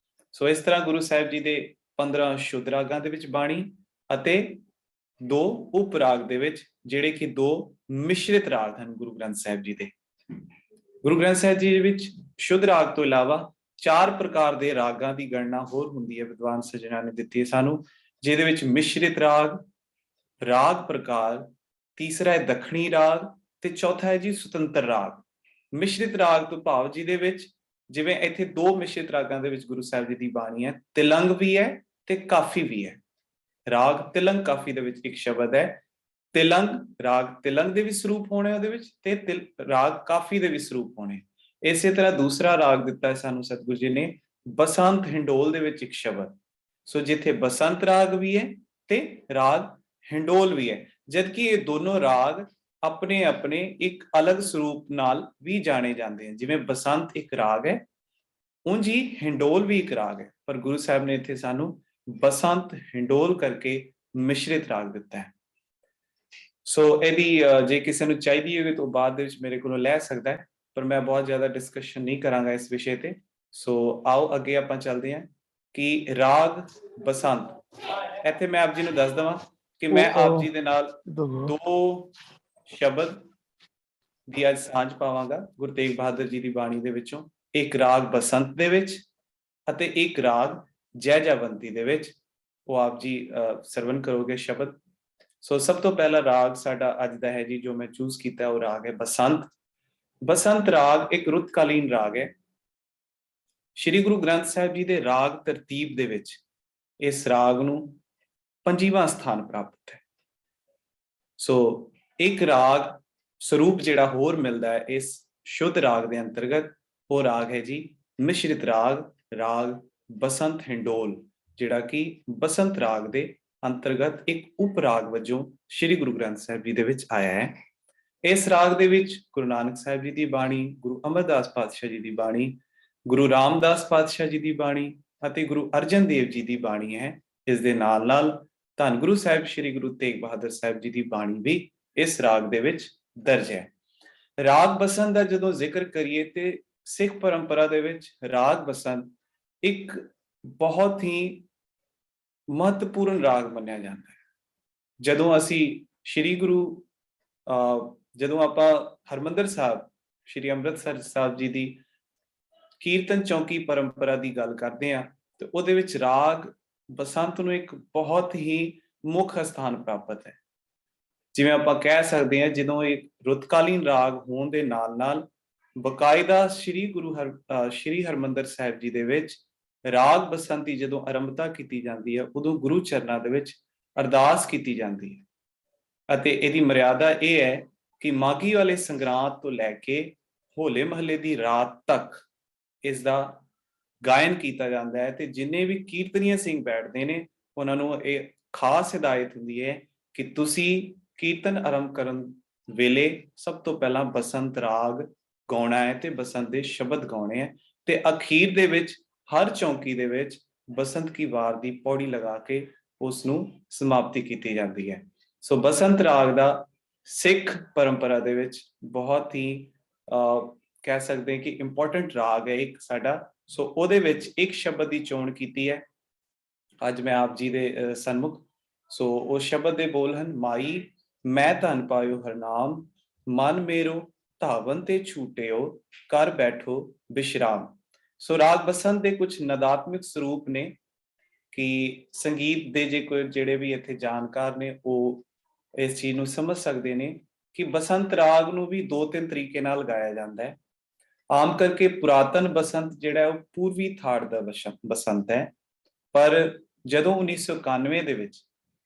ਸੋ ਇਸ ਤਰ੍ਹਾਂ ਗੁਰੂ ਸਾਹਿਬ ਜੀ ਦੇ 15 ਸ਼ੁੱਧ ਰਾਗਾਂ ਦੇ ਵਿੱਚ ਬਾਣੀ ਅਤੇ 2 ਉਪ ਰਾਗ ਦੇ ਵਿੱਚ, ਜਿਹੜੇ ਕਿ 2 ਮਿਸ਼ਰਿਤ ਰਾਗ ਹਨ ਗੁਰੂ ਗ੍ਰੰਥ ਸਾਹਿਬ ਜੀ ਦੇ। ਗੁਰੂ ਗ੍ਰੰਥ ਸਾਹਿਬ ਜੀ ਦੇ ਵਿੱਚ ਸ਼ੁੱਧ ਰਾਗ ਤੋਂ ਇਲਾਵਾ 4 ਪ੍ਰਕਾਰ ਦੇ ਰਾਗਾਂ ਦੀ ਗਣਨਾ ਹੋਰ ਹੁੰਦੀ ਹੈ, ਵਿਦਵਾਨ ਸੱਜਣਾ ਨੇ ਦਿੱਤੀ ਹੈ ਸਾਨੂੰ, ਜਿਹਦੇ ਵਿੱਚ ਮਿਸ਼ਰਿਤ ਰਾਗ, ਰਾਗ ਪ੍ਰਕਾਰ, ਤੀਸਰਾ ਹੈ ਦੱਖਣੀ ਰਾਗ ਤੇ ਚੌਥਾ ਹੈ ਜੀ ਸੁਤੰਤਰ ਰਾਗ। ਮਿਸ਼ਰਿਤ ਰਾਗ ਤੋਂ ਭਾਵ ਜਿਹਦੇ ਵਿੱਚ, ਜਿਵੇਂ ਇੱਥੇ 2 ਮਿਸ਼ਰਿਤ ਰਾਗਾਂ ਦੇ ਵਿੱਚ ਗੁਰੂ ਸਾਹਿਬ ਜੀ ਦੀ ਬਾਣੀ ਹੈ, ਤਿਲੰਗ ਵੀ ਹੈ ਤੇ ਕਾਫੀ ਵੀ ਹੈ। ਰਾਗ ਤਿਲੰਗ ਕਾਫੀ ਦੇ ਵਿੱਚ ਇੱਕ ਸ਼ਬਦ ਹੈ ਤਿਲੰਗ, ਰਾਗ ਤਿਲੰਗ ਦੇ ਵੀ ਸਰੂਪ ਹੋਣੇ ਉਹਦੇ ਵਿੱਚ, ਤੇ ਰਾਗ ਕਾਫੀ ਦੇ ਵੀ ਸਰੂਪ ਹੋਣੇ। ਇਸੇ ਤਰ੍ਹਾਂ ਦੂਸਰਾ ਰਾਗ ਦਿੱਤਾ ਹੈ ਸਾਨੂੰ ਸਤਿਗੁਰੂ ਜੀ ਨੇ ਬਸੰਤ ਹਿੰਡੋਲ ਦੇ ਵਿੱਚ ਇੱਕ ਸ਼ਬਦ। ਸੋ ਜਿੱਥੇ ਬਸੰਤ ਰਾਗ ਵੀ ਹੈ ਤੇ ਰਾਗ ਹਿੰਡੋਲ ਵੀ ਹੈ, ਜਦਕਿ ਇਹ ਦੋਨੋਂ ਰਾਗ ਆਪਣੇ ਆਪਣੇ ਇੱਕ ਅਲੱਗ ਸਰੂਪ ਨਾਲ ਵੀ ਜਾਣੇ ਜਾਂਦੇ ਹਨ। ਜਿਵੇਂ ਬਸੰਤ ਇੱਕ ਰਾਗ ਹੈ, ਉਂਝ ਹੀ ਹਿੰਡੋਲ ਵੀ ਇੱਕ ਰਾਗ ਹੈ, ਪਰ ਗੁਰੂ ਸਾਹਿਬ ਨੇ ਇੱਥੇ ਸਾਨੂੰ ਬਸੰਤ ਹਿੰਡੋਲ ਕਰਕੇ ਮਿਸ਼ਰਿਤ ਰਾਗ ਦਿੱਤਾ ਹੈ। ਸੋ ਇਹਦੀ ਜੇ ਕਿਸੇ ਨੂੰ ਚਾਹੀਦੀ ਹੋਵੇ ਤਾਂ ਬਾਅਦ ਦੇ ਵਿੱਚ ਮੇਰੇ ਕੋਲੋਂ ਲੈ ਸਕਦਾ ਹੈ, ਪਰ ਮੈਂ ਬਹੁਤ ਜ਼ਿਆਦਾ ਡਿਸਕਸ਼ਨ ਨਹੀਂ ਕਰਾਂਗਾ ਇਸ ਵਿਸ਼ੇ ਤੇ। ਸੋ ਆਓ ਅੱਗੇ ਆਪਾਂ ਚੱਲਦੇ ਹਾਂ ਕਿ ਰਾਗ ਬਸੰਤ। ਇੱਥੇ ਮੈਂ ਆਪ ਜੀ ਨੂੰ ਦੱਸ ਦਵਾਂ ਕਿ ਮੈਂ ਆਪ ਜੀ ਦੇ ਨਾਲ 2 ਸ਼ਬਦ ਦੀ ਅੱਜ ਸਾਂਝ ਪਾਵਾਂਗਾ ਗੁਰੂ ਤੇਗ ਬਹਾਦਰ ਜੀ ਦੀ ਬਾਣੀ ਦੇ ਵਿੱਚੋਂ, ਇੱਕ ਰਾਗ ਬਸੰਤ ਦੇ ਵਿੱਚ ਅਤੇ ਇੱਕ ਰਾਗ ਜੈਜਾਵੰਤੀ ਦੇ ਵਿੱਚ। ਉਹ ਆਪ ਜੀ ਸਰਵਨ ਕਰੋਗੇ ਸ਼ਬਦ। ਸੋ ਸਭ ਤੋਂ ਪਹਿਲਾ ਰਾਗ ਸਾਡਾ ਅੱਜ ਦਾ ਹੈ ਜੀ, ਜੋ ਮੈਂ ਚੂਜ਼ ਕੀਤਾ, ਉਹ ਰਾਗ ਹੈ ਬਸੰਤ। ਬਸੰਤ ਰਾਗ ਇੱਕ ਰੁੱਤਕਾਲੀਨ ਰਾਗ ਹੈ। ਸ਼੍ਰੀ ਗੁਰੂ ਗ੍ਰੰਥ ਸਾਹਿਬ ਜੀ ਦੇ ਰਾਗ ਤਰਤੀਬ ਦੇ ਵਿੱਚ ਇਸ ਰਾਗ ਨੂੰ 5ਵਾਂ ਸਥਾਨ ਪ੍ਰਾਪਤ ਹੈ। ਸੋ ਇੱਕ ਰਾਗ ਸਰੂਪ ਜਿਹੜਾ ਹੋਰ ਮਿਲਦਾ ਹੈ ਇਸ ਸ਼ੁੱਧ ਰਾਗ ਦੇ ਅੰਤਰਗਤ, ਉਹ ਰਾਗ ਹੈ ਜੀ ਮਿਸ਼ਰਿਤ ਰਾਗ, ਰਾਗ ਬਸੰਤ ਹਿੰਡੋਲ, ਜਿਹੜਾ ਕਿ ਬਸੰਤ ਰਾਗ ਦੇ ਅੰਤਰਗਤ ਇੱਕ ਉਪ ਰਾਗ ਵਜੋਂ ਸ਼੍ਰੀ ਗੁਰੂ ਗ੍ਰੰਥ ਸਾਹਿਬ ਜੀ ਦੇ ਵਿੱਚ ਆਇਆ ਹੈ। ਇਸ ਰਾਗ ਦੇ ਵਿੱਚ ਗੁਰੂ ਨਾਨਕ ਸਾਹਿਬ ਜੀ ਦੀ ਬਾਣੀ, ਗੁਰੂ ਅਮਰਦਾਸ ਪਾਤਸ਼ਾਹ ਜੀ ਦੀ ਬਾਣੀ, ਗੁਰੂ ਰਾਮਦਾਸ ਪਾਤਸ਼ਾਹ ਜੀ ਦੀ ਬਾਣੀ ਅਤੇ ਗੁਰੂ ਅਰਜਨ ਦੇਵ ਜੀ ਦੀ ਬਾਣੀ ਹੈ। ਇਸ ਦੇ ਨਾਲ ਨਾਲ ਧੰਨ ਗੁਰੂ ਸਾਹਿਬ ਸ਼੍ਰੀ ਗੁਰੂ ਤੇਗ ਬਹਾਦਰ ਸਾਹਿਬ ਜੀ ਦੀ ਬਾਣੀ ਵੀ ਇਸ ਰਾਗ ਦੇ ਵਿੱਚ ਦਰਜ ਹੈ। ਰਾਗ ਬਸੰਤ ਦਾ ਜਦੋਂ ਜ਼ਿਕਰ ਕਰੀਏ ਤੇ ਸਿੱਖ ਪਰੰਪਰਾ ਦੇ ਵਿੱਚ ਰਾਗ ਬਸੰਤ ਇੱਕ ਬਹੁਤ ਹੀ ਮਹੱਤਵਪੂਰਨ ਰਾਗ ਮੰਨਿਆ ਜਾਂਦਾ ਹੈ। ਜਦੋਂ ਅਸੀਂ ਜਦੋਂ ਆਪਾਂ ਹਰਮੰਦਰ ਸਾਹਿਬ ਸ਼੍ਰੀ ਅੰਮ੍ਰਿਤਸਰ ਸਾਹਿਬ ਜੀ ਦੀ ਕੀਰਤਨ ਚੌਕੀ ਪਰੰਪਰਾ ਦੀ ਗੱਲ ਕਰਦੇ ਹਾਂ ਤੇ ਉਹਦੇ ਵਿੱਚ ਰਾਗ ਬਸੰਤ ਨੂੰ ਇੱਕ ਬਹੁਤ ਹੀ ਮੁੱਖ ਸਥਾਨ ਪ੍ਰਾਪਤ ਹੈ। ਜਿਵੇਂ ਆਪਾਂ ਕਹਿ ਸਕਦੇ ਹਾਂ, ਜਦੋਂ ਇੱਕ ਰੁੱਤਕਾਲੀਨ ਰਾਗ ਹੋਣ ਦੇ ਨਾਲ ਨਾਲ ਬਕਾਇਦਾ ਸ਼੍ਰੀ ਹਰਮੰਦਰ ਸਾਹਿਬ ਜੀ ਦੇ ਵਿੱਚ ਰਾਗ ਬਸੰਤ ਦੀ ਜਦੋਂ ਆਰੰਭਤਾ ਕੀਤੀ ਜਾਂਦੀ ਹੈ, ਉਦੋਂ ਗੁਰੂ ਚਰਨਾਂ ਦੇ ਵਿੱਚ ਅਰਦਾਸ ਕੀਤੀ ਜਾਂਦੀ ਹੈ। ਅਤੇ ਇਹਦੀ ਮਰਿਆਦਾ ਇਹ ਹੈ ਕਿ ਮਾਘੀ ਵਾਲੇ ਸੰਗਰਾਂਦ ਤੋਂ ਲੈ ਕੇ ਹੋਲੇ ਮਹੱਲੇ ਦੀ ਰਾਤ ਤੱਕ ਇਸ ਦਾ ਗਾਇਨ ਕੀਤਾ ਜਾਂਦਾ ਹੈ। ਤੇ ਜਿੰਨੇ ਵੀ ਕੀਰਤਨੀਏ ਸਿੰਘ ਬੈਠਦੇ ਨੇ ਉਹਨਾਂ ਨੂੰ ਇਹ ਖਾਸ ਹਿਦਾਇਤ ਹੁੰਦੀ ਹੈ ਕਿ ਤੁਸੀਂ ਕੀਰਤਨ ਆਰੰਭ ਕਰਨ ਵੇਲੇ ਸਭ ਤੋਂ ਪਹਿਲਾਂ ਬਸੰਤ ਰਾਗ ਗਾਉਣਾ ਹੈ ਤੇ ਬਸੰਤ ਦੇ ਸ਼ਬਦ ਗਾਉਣੇ ਹੈ, ਤੇ ਅਖੀਰ ਦੇ ਵਿੱਚ ਹਰ ਚੌਂਕੀ ਦੇ ਵਿੱਚ ਬਸੰਤ ਕੀ ਵਾਰ ਦੀ ਪੌੜੀ ਲਗਾ ਕੇ ਉਸ ਨੂੰ ਸਮਾਪਤੀ ਕੀਤੀ ਜਾਂਦੀ ਹੈ। ਸੋ ਬਸੰਤ ਰਾਗ ਦਾ ਸਿੱਖ ਪਰੰਪਰਾ ਦੇ ਵਿੱਚ ਬਹੁਤ ਹੀ ਕਹਿ ਸਕਦੇ ਕਿ ਇੰਪੋਰਟੈਂਟ ਰਾਗ ਹੈ ਇੱਕ ਸਾਡਾ। ਸੋ ਉਹਦੇ ਵਿੱਚ ਇੱਕ ਸ਼ਬਦ ਦੀ ਚੋਣ ਕੀਤੀ ਹੈ ਅੱਜ ਮੈਂ ਆਪ ਜੀ ਦੇ ਸਨਮੁਖ। ਸੋ ਉਸ ਸ਼ਬਦ ਦੇ ਬੋਲ ਹਨ, ਮਾਈ ਮੈਂ ਧਨ ਪਾਇਓ ਹਰਨਾਮ, ਮਨ ਮੇਰੋ ਧਾਵਨ ਤੇ ਛੂਟਿਓ, ਕਰ ਬੈਠੋ ਬਿਸ਼ਰਾਮ। ਸੋ ਰਾਗ ਬਸੰਤ ਦੇ ਕੁਝ ਨਦਾਤਮਿਕ ਸਰੂਪ ਨੇ ਕਿ ਸੰਗੀਤ ਦੇ ਜੇ ਕੋਈ ਜਿਹੜੇ ਵੀ ਇੱਥੇ ਜਾਣਕਾਰ ਨੇ ਉਹ ਇਸ ਚੀਜ਼ ਨੂੰ ਸਮਝ ਸਕਦੇ ਨੇ ਕਿ ਬਸੰਤ ਰਾਗ ਨੂੰ ਵੀ 2-3 ਤਰੀਕੇ ਨਾਲ ਗਾਇਆ ਜਾਂਦਾ ਹੈ। ਆਮ ਕਰਕੇ ਪੁਰਾਤਨ ਬਸੰਤ ਜਿਹੜਾ ਉਹ ਪੂਰਵੀ ਥਾੜ ਦਾ ਬਸੰਤ ਹੈ, ਪਰ ਜਦੋਂ 1991 ਦੇ ਵਿੱਚ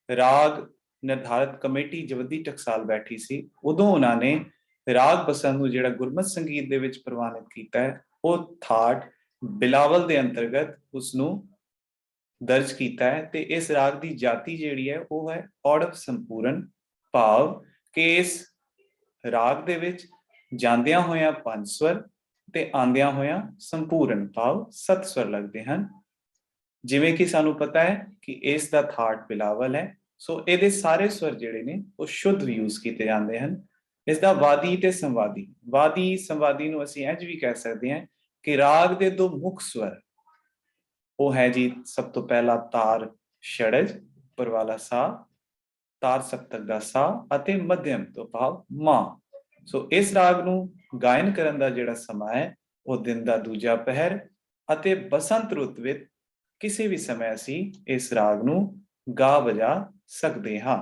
ਰਾਗ ਨਿਰਧਾਰਤ ਕਮੇਟੀ ਜਵੱਦੀ ਟਕਸਾਲ ਬੈਠੀ ਸੀ, ਉਦੋਂ ਉਹਨਾਂ ਨੇ ਰਾਗ ਬਸੰਤ ਨੂੰ ਜਿਹੜਾ ਗੁਰਮਤ ਸੰਗੀਤ ਦੇ ਵਿੱਚ ਪ੍ਰਵਾਨਿਤ ਕੀਤਾ ਹੈ, ਉਹ ਥਾਟ ਬਿਲਾਵਲ ਦੇ ਅੰਤਰਗਤ ਉਸ ਨੂੰ ਦਰਜ ਕੀਤਾ ਹੈ। ਤੇ ਇਸ ਰਾਗ ਦੀ ਜਾਤੀ ਜਿਹੜੀ ਹੈ ਉਹ ਹੈ ਔੜਵ ਸੰਪੂਰਨ, ਭਾਵ ਕਿ ਇਸ ਰਾਗ ਦੇ ਵਿੱਚ ਜਾਂਦਿਆਂ ਹੋਇਆਂ 5 ਸਵਰ ਤੇ ਆਂਦਿਆਂ ਹੋਇਆਂ ਸੰਪੂਰਨ ਭਾਵ 7 ਸਵਰ ਲੱਗਦੇ ਹਨ। ਜਿਵੇਂ ਕਿ ਸਾਨੂੰ ਪਤਾ ਹੈ ਕਿ ਇਸ ਦਾ ਥਾਟ ਬਿਲਾਵਲ ਹੈ, ਸੋ ਇਹਦੇ ਸਾਰੇ ਸਵਰ ਜਿਹੜੇ ਨੇ ਉਹ ਸ਼ੁੱਧ ਯੂਜ਼ ਕੀਤੇ ਜਾਂਦੇ ਹਨ। ਇਸ ਦਾ ਵਾਦੀ ਤੇ ਸੰਵਾਦੀ, ਵਾਦੀ ਸੰਵਾਦੀ ਨੂੰ ਅਸੀਂ ਇੰਝ ਵੀ ਕਹਿ ਸਕਦੇ ਹਾਂ ਕਿ ਰਾਗ ਦੇ ਦੋ ਮੁੱਖ ਸਵਰ ਉਹ ਹੈ ਜੀ, ਸਭ ਤੋਂ ਪਹਿਲਾ ਤਾਰ ਛੜਜ ਉੱਪਰ ਵਾਲਾ ਸਾ, ਤਾਰ ਸਪਤਕ ਦਾ ਸਾ ਅਤੇ ਮਧਿਅਮ ਤੋਂ ਭਾਵ ਮਾਂ। ਸੋ ਇਸ ਰਾਗ ਨੂੰ ਗਾਇਨ ਕਰਨ ਦਾ ਜਿਹੜਾ ਸਮਾਂ ਹੈ ਉਹ ਦਿਨ ਦਾ ਦੂਜਾ ਪਹਿਰ ਅਤੇ ਬਸੰਤ ਰੁੱਤ ਵਿੱਚ ਕਿਸੇ ਵੀ ਸਮੇਂ ਅਸੀਂ ਇਸ ਰਾਗ ਨੂੰ ਗਾ ਵਜਾ ਸਕਦੇ ਹਾਂ।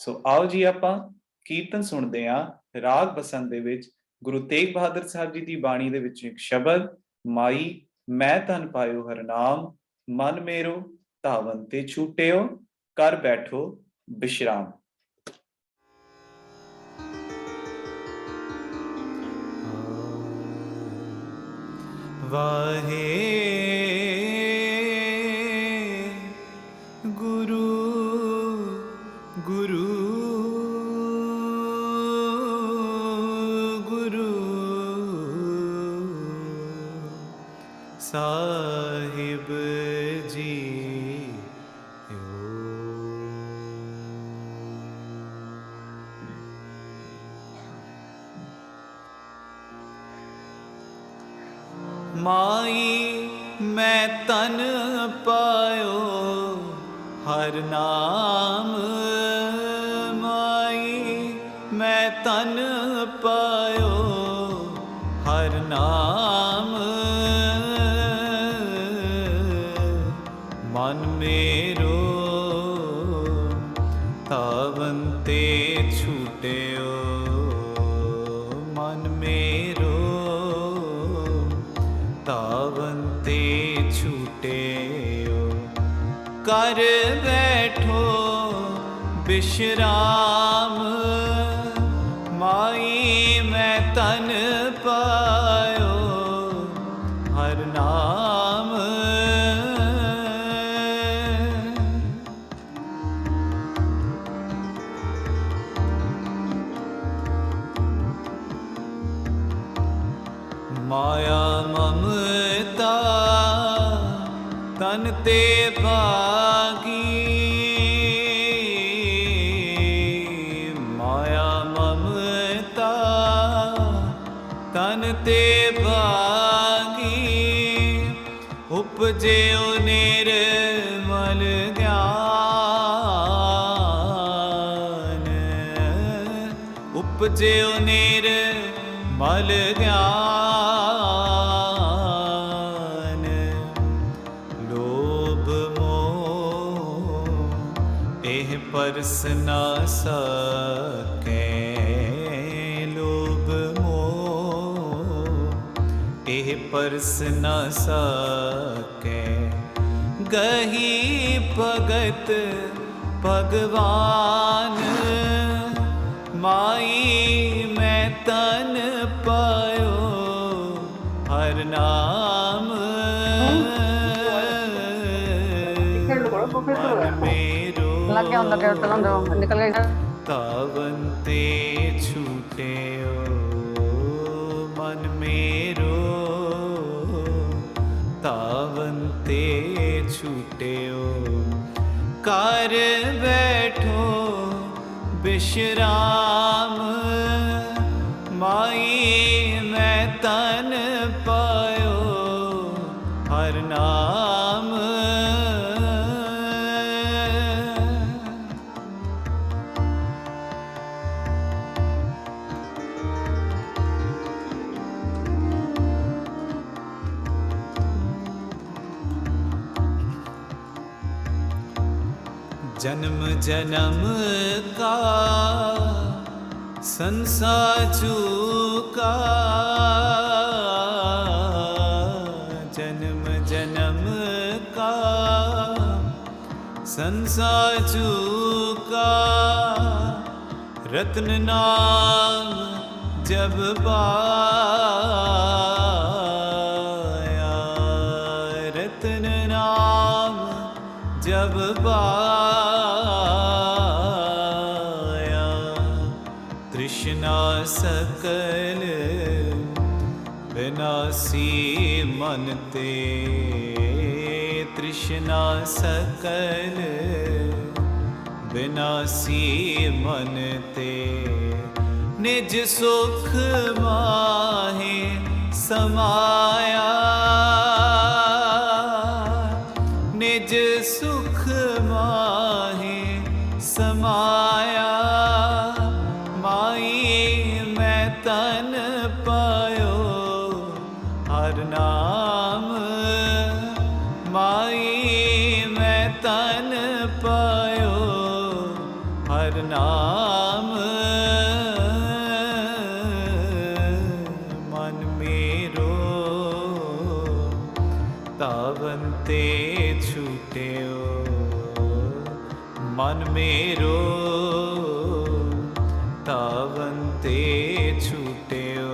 ਸੋ ਆਓ ਜੀ ਆਪਾਂ ਕੀਰਤਨ ਸੁਣਦੇ ਹਾਂ ਰਾਗ ਬਸੰਤ ਦੇ ਵਿੱਚ ਗੁਰੂ ਤੇਗ ਬਹਾਦਰ ਸਾਹਿਬ ਜੀ ਦੀ ਬਾਣੀ ਦੇ ਵਿੱਚ ਇੱਕ ਸ਼ਬਦ, ਮਾਈ ਮੈਂ ਤਨ ਪਾਇਓ ਹਰਨਾਮ, ਮਨ ਮੇਰੋ ਧਾਵਨ ਤੇ ਛੂਟਿਓ, ਕਰ ਬੈਠੋ ਬਿਸ਼ਰਾਮ। ਵਾਹੇ ਗੁਰੂ ਗੁਰੂ ਗੁਰੂ ਸਾਹਿਬ ਜੀ। ਮਾਈ ਮੈਂ ਤਨ ਪਾਇਓ ਹਰ ਨਾਮ, ਮਾਈ ਮੈਂ ਤਨ ਪਾਇਓ ਹਰ ਨਾਮ, ਮਨ ਮੇਰੋ ਧਾਵਨ ਤੇ ਛੂਟਿਓ, ਮਨ ਮੇਰੋ ਧਾਵਨ ਤੇ ਛੂਟਿਓ, ਕਰ ਬੈਠੋ ਬਿਸ਼ਰਾਮ, ਮਾਈ ਮੈਂ ਤਨ ਪਾਇਓ ਹਰ ਨਾਮ। ਮਾਇਆ ਮਮਤਾ ਤਨ ਤੇ ਭਾਗੀ, ਮਾਇਆ ਮਮਤਾ ਤਨ ਤੇ ਭਾਗੀ, ਉਪਜਿਓ ਨਿਰਮਲ ਗਿਆਨ, ਉਪਜਿਓ ਨਿਰਮਲ ਗਿਆਨ, ਲੋਭ ਮੋਹ ਇਹ ਪਰਸ ਨਾ ਸਕੈ, ਲੋਭ ਮੋਹ ਇਹ ਪਰਸ ਨਾ ਸਕੈ, ਗਹੀ ਭਗਤ ਭਗਵਾਨ, ਮਾਈ ਮੈਂ ਤਨ ਪਾਇਓ ਹਰ ਨਾਮ, ਧਾਵਨ ਤੇ ਛੂਟਿਓ, ਮਨ ਮੇਰੋ ਧਾਵਨ ਤੇ ਛੂਟਿਓ, ਕਰ ਬੈਠੋ ਬਿਸ਼ਰਾਮ, ਮਾਈ ਮੈਂ ਤਨ ਪਾਇਓ ਹਰ ਨਾਮ। जन्म जन्म का संसार चूका, जन्म जन्म का संसार चूका, रत्न नाम जब पाया, रत्न नाम जब पाया, तृष्णा सकल विनाशी मन ते, तृष्णा सकल विनाशी मन ते, निज सुख माहे समाया, निज सुख माहे समाया, माई मैं तन पायो हर नाम, माई मैं तन पायो हर नाम, मन मेरो तावंते छूट्यो, मन मेरो तावंते छूट्यो,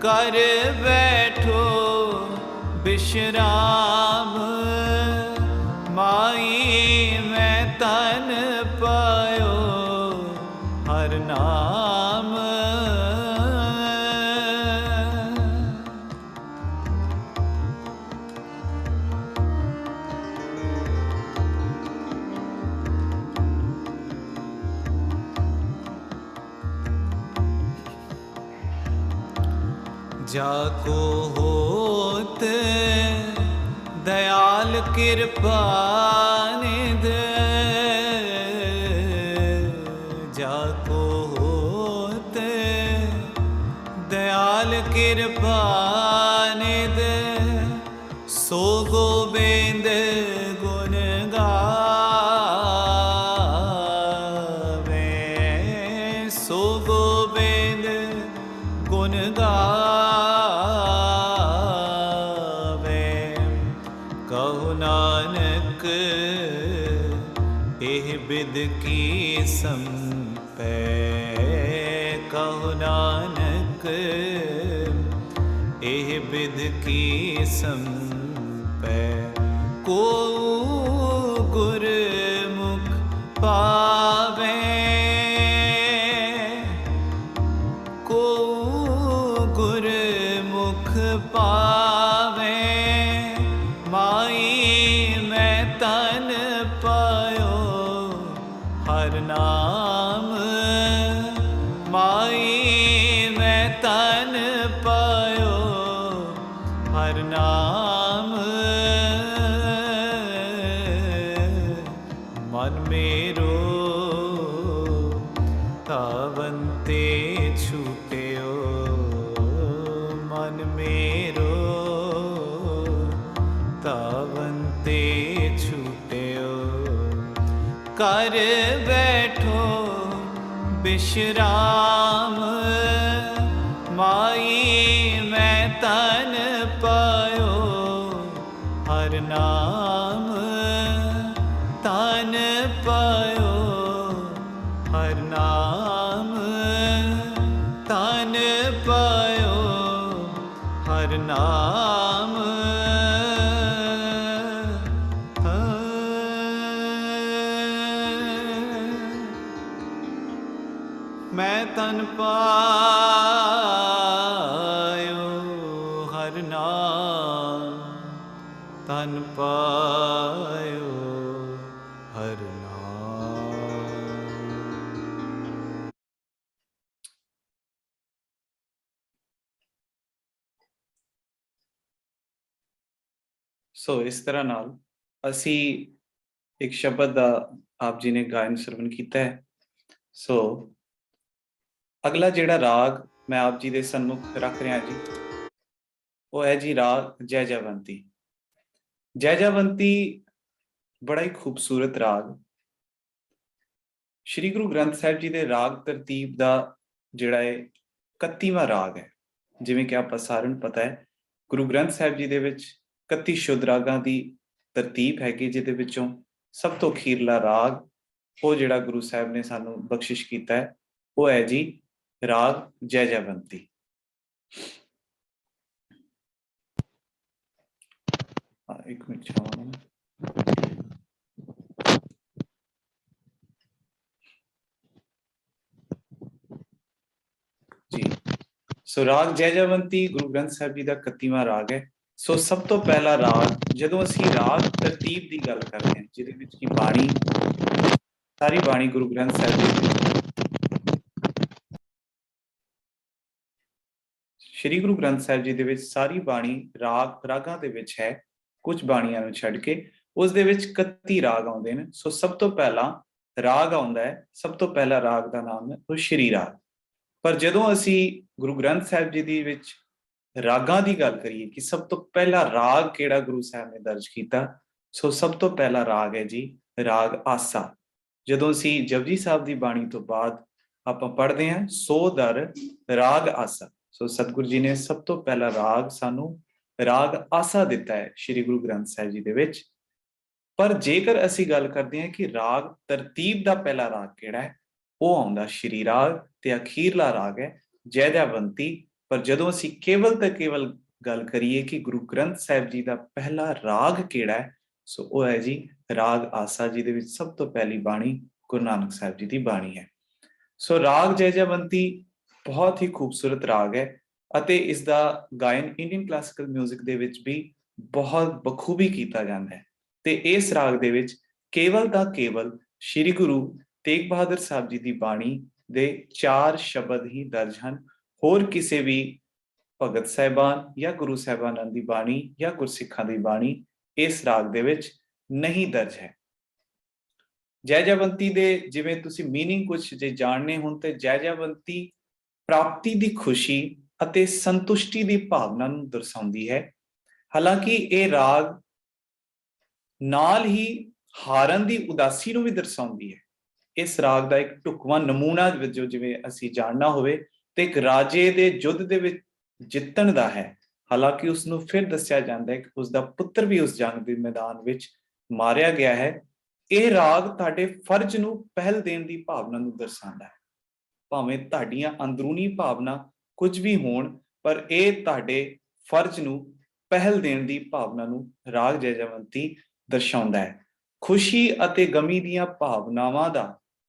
कर बैठो विश्राम, माई मैं तन पायो हर नाम। जाको होत दयाल कृपा निध, जाको होत दयाल कृपा निध, सो गोबिंद गुण गावे, सो गोबिंद गुण गावे, कहो नानक एह बिद की संपै, कहो नानक एह बिद की संपै, को गुरमुख पावे, को गुरमुख पावे, माई मैं तन पायो हर नाम, माई मैं तन पायो हर नाम, मन मेरो तावंते छूट्यो, मन मेरो तावंते छूट्यो, कर बैठो विश्राम, माई मैं तन पायो हर नाम, तन पायो हर नाम, तन पायो हर नाम। मैं तन पायो हर नाम, तन पायो हर नाम। ਸੋ ਇਸ ਤਰ੍ਹਾਂ ਨਾਲ ਅਸੀਂ ਇੱਕ ਸ਼ਬਦ ਦਾ ਆਪ ਜੀ ਨੇ ਗਾਇਨ ਸਰਵਣ ਕੀਤਾ ਹੈ। ਸੋ ਅਗਲਾ ਜਿਹੜਾ ਰਾਗ ਮੈਂ ਆਪ ਜੀ ਦੇ ਸਨਮੁਖ ਰੱਖ ਰਿਹਾ ਜੀ, ਉਹ ਹੈ ਜੀ ਰਾਗ ਜੈ ਜੈਵੰਤੀ। ਜੈ ਜੈਵੰਤੀ बड़ा ही खूबसूरत राग श्री गुरु ग्रंथ साहिब जी के राग तरतीब का जिहड़ा है 31वां राग है। जिवें कि आपां सारिआं नूं पता है गुरु ग्रंथ साहिब जी दे विच 31 शुद्ध रागां दी तरतीब हैगी, जिहदे विचों सब तो अखीरला राग वो जिहड़ा गुरु साहिब ने सानूं बख्शिश कीता है वो है जी राग जय जयवंती। एक मिनट चाहवां जी। सो राग जय जयवंती गुरु ग्रंथ साहिब जी का 31वां राग है। सो सब तो पहला राग जदों असीं राग तरतीब की गल करते हैं, जिहदे विच कि बाणी सारी बाणी गुरु ग्रंथ साहिब जी श्री गुरु ग्रंथ साहिब जी दे विच सारी बाणी रागां दे विच है, कुछ बाणियां नूं छड्ड के उस दे विच 31 राग आउंदे ने। सो सब तो पहला राग आउंदा है, सब तो पहला राग का नाम है वो श्री राग। पर जदों असीं गुरु ग्रंथ साहिब जी दी विच रागां दी गल करिए कि सब तो पहला राग केड़ा गुरु साहब ने दर्ज किया, सो सब तो पहला राग है जी राग आसा। जदों असीं जपजी साहब की बाणी तो बाद आपां पढ़दे हैं सो दर राग आसा। सो सतगुरु जी ने सब तो पहला राग सानू राग आसा दिता है श्री गुरु ग्रंथ साहिब जी दे विच। पर जेकर असीं गल करते हैं कि राग तरतीब का पहला राग केड़ा है, वो आउंदा श्री राग ते अखीरला राग है जय जयवंती। पर जदों असीं केवल ते केवल गल करिए कि गुरु ग्रंथ साहिब जी का पहला राग केड़ा है, सो वो है जी राग आसा, जिहदे विच सब तो पहली बाणी गुरु नानक साहिब जी की बाणी है। सो राग जय जयवंती बहुत ही खूबसूरत राग है अते इसका गायन इंडियन क्लासिकल म्यूजिक दे विच भी बहुत बखूबी किया जाता है। ते इस राग दे विच केवल दा केवल श्री गुरु तेग बहादुर साहब जी की बाणी दे 4 शब्द ही दर्ज हैं। होर किसी भी भगत साहिबान या गुरु साहिबानां दी बाणी या गुरसिखां दी बाणी इस राग दे विच नहीं दर्ज है। जय जयवंती दे जिवें तुसीं मीनिंग कुछ जे जानने होण ते जय जयवंती प्राप्ति दी खुशी अते संतुष्टि दी भावना नूं दर्शाउंदी है। हालांकि ये राग नाल ही हारन दी उदासी नूं भी दर्शाउंदी है। इस राग का एक ढुकवां नमूना वजों जिवें असीं जानना होवे ते एक राजे दे युद्ध दे विच जितण दा है। हालांकि उसनूं फिर दस्सिया जांदा है कि उसका पुत्र भी उस जंग दे मैदान विच मारिया गया है। ਇਹ ਰਾਗ ਤੁਹਾਡੇ ਫਰਜ਼ ਨੂੰ ਪਹਿਲ ਦੇਣ ਦੀ ਭਾਵਨਾ ਨੂੰ ਦਰਸਾਉਂਦਾ ਹੈ। ਭਾਵੇਂ ਤੁਹਾਡੀਆਂ ਅੰਦਰੂਨੀ ਭਾਵਨਾ ਕੁਝ ਵੀ ਹੋਣ, ਪਰ ਇਹ ਤੁਹਾਡੇ ਫਰਜ਼ ਨੂੰ ਪਹਿਲ ਦੇਣ ਦੀ ਭਾਵਨਾ ਨੂੰ ਰਾਗ ਜੈ ਜੈਵੰਤੀ ਦਰਸਾਉਂਦਾ ਹੈ। ਖੁਸ਼ੀ ਅਤੇ ਗਮੀ ਦੀਆਂ ਭਾਵਨਾਵਾਂ ਦਾ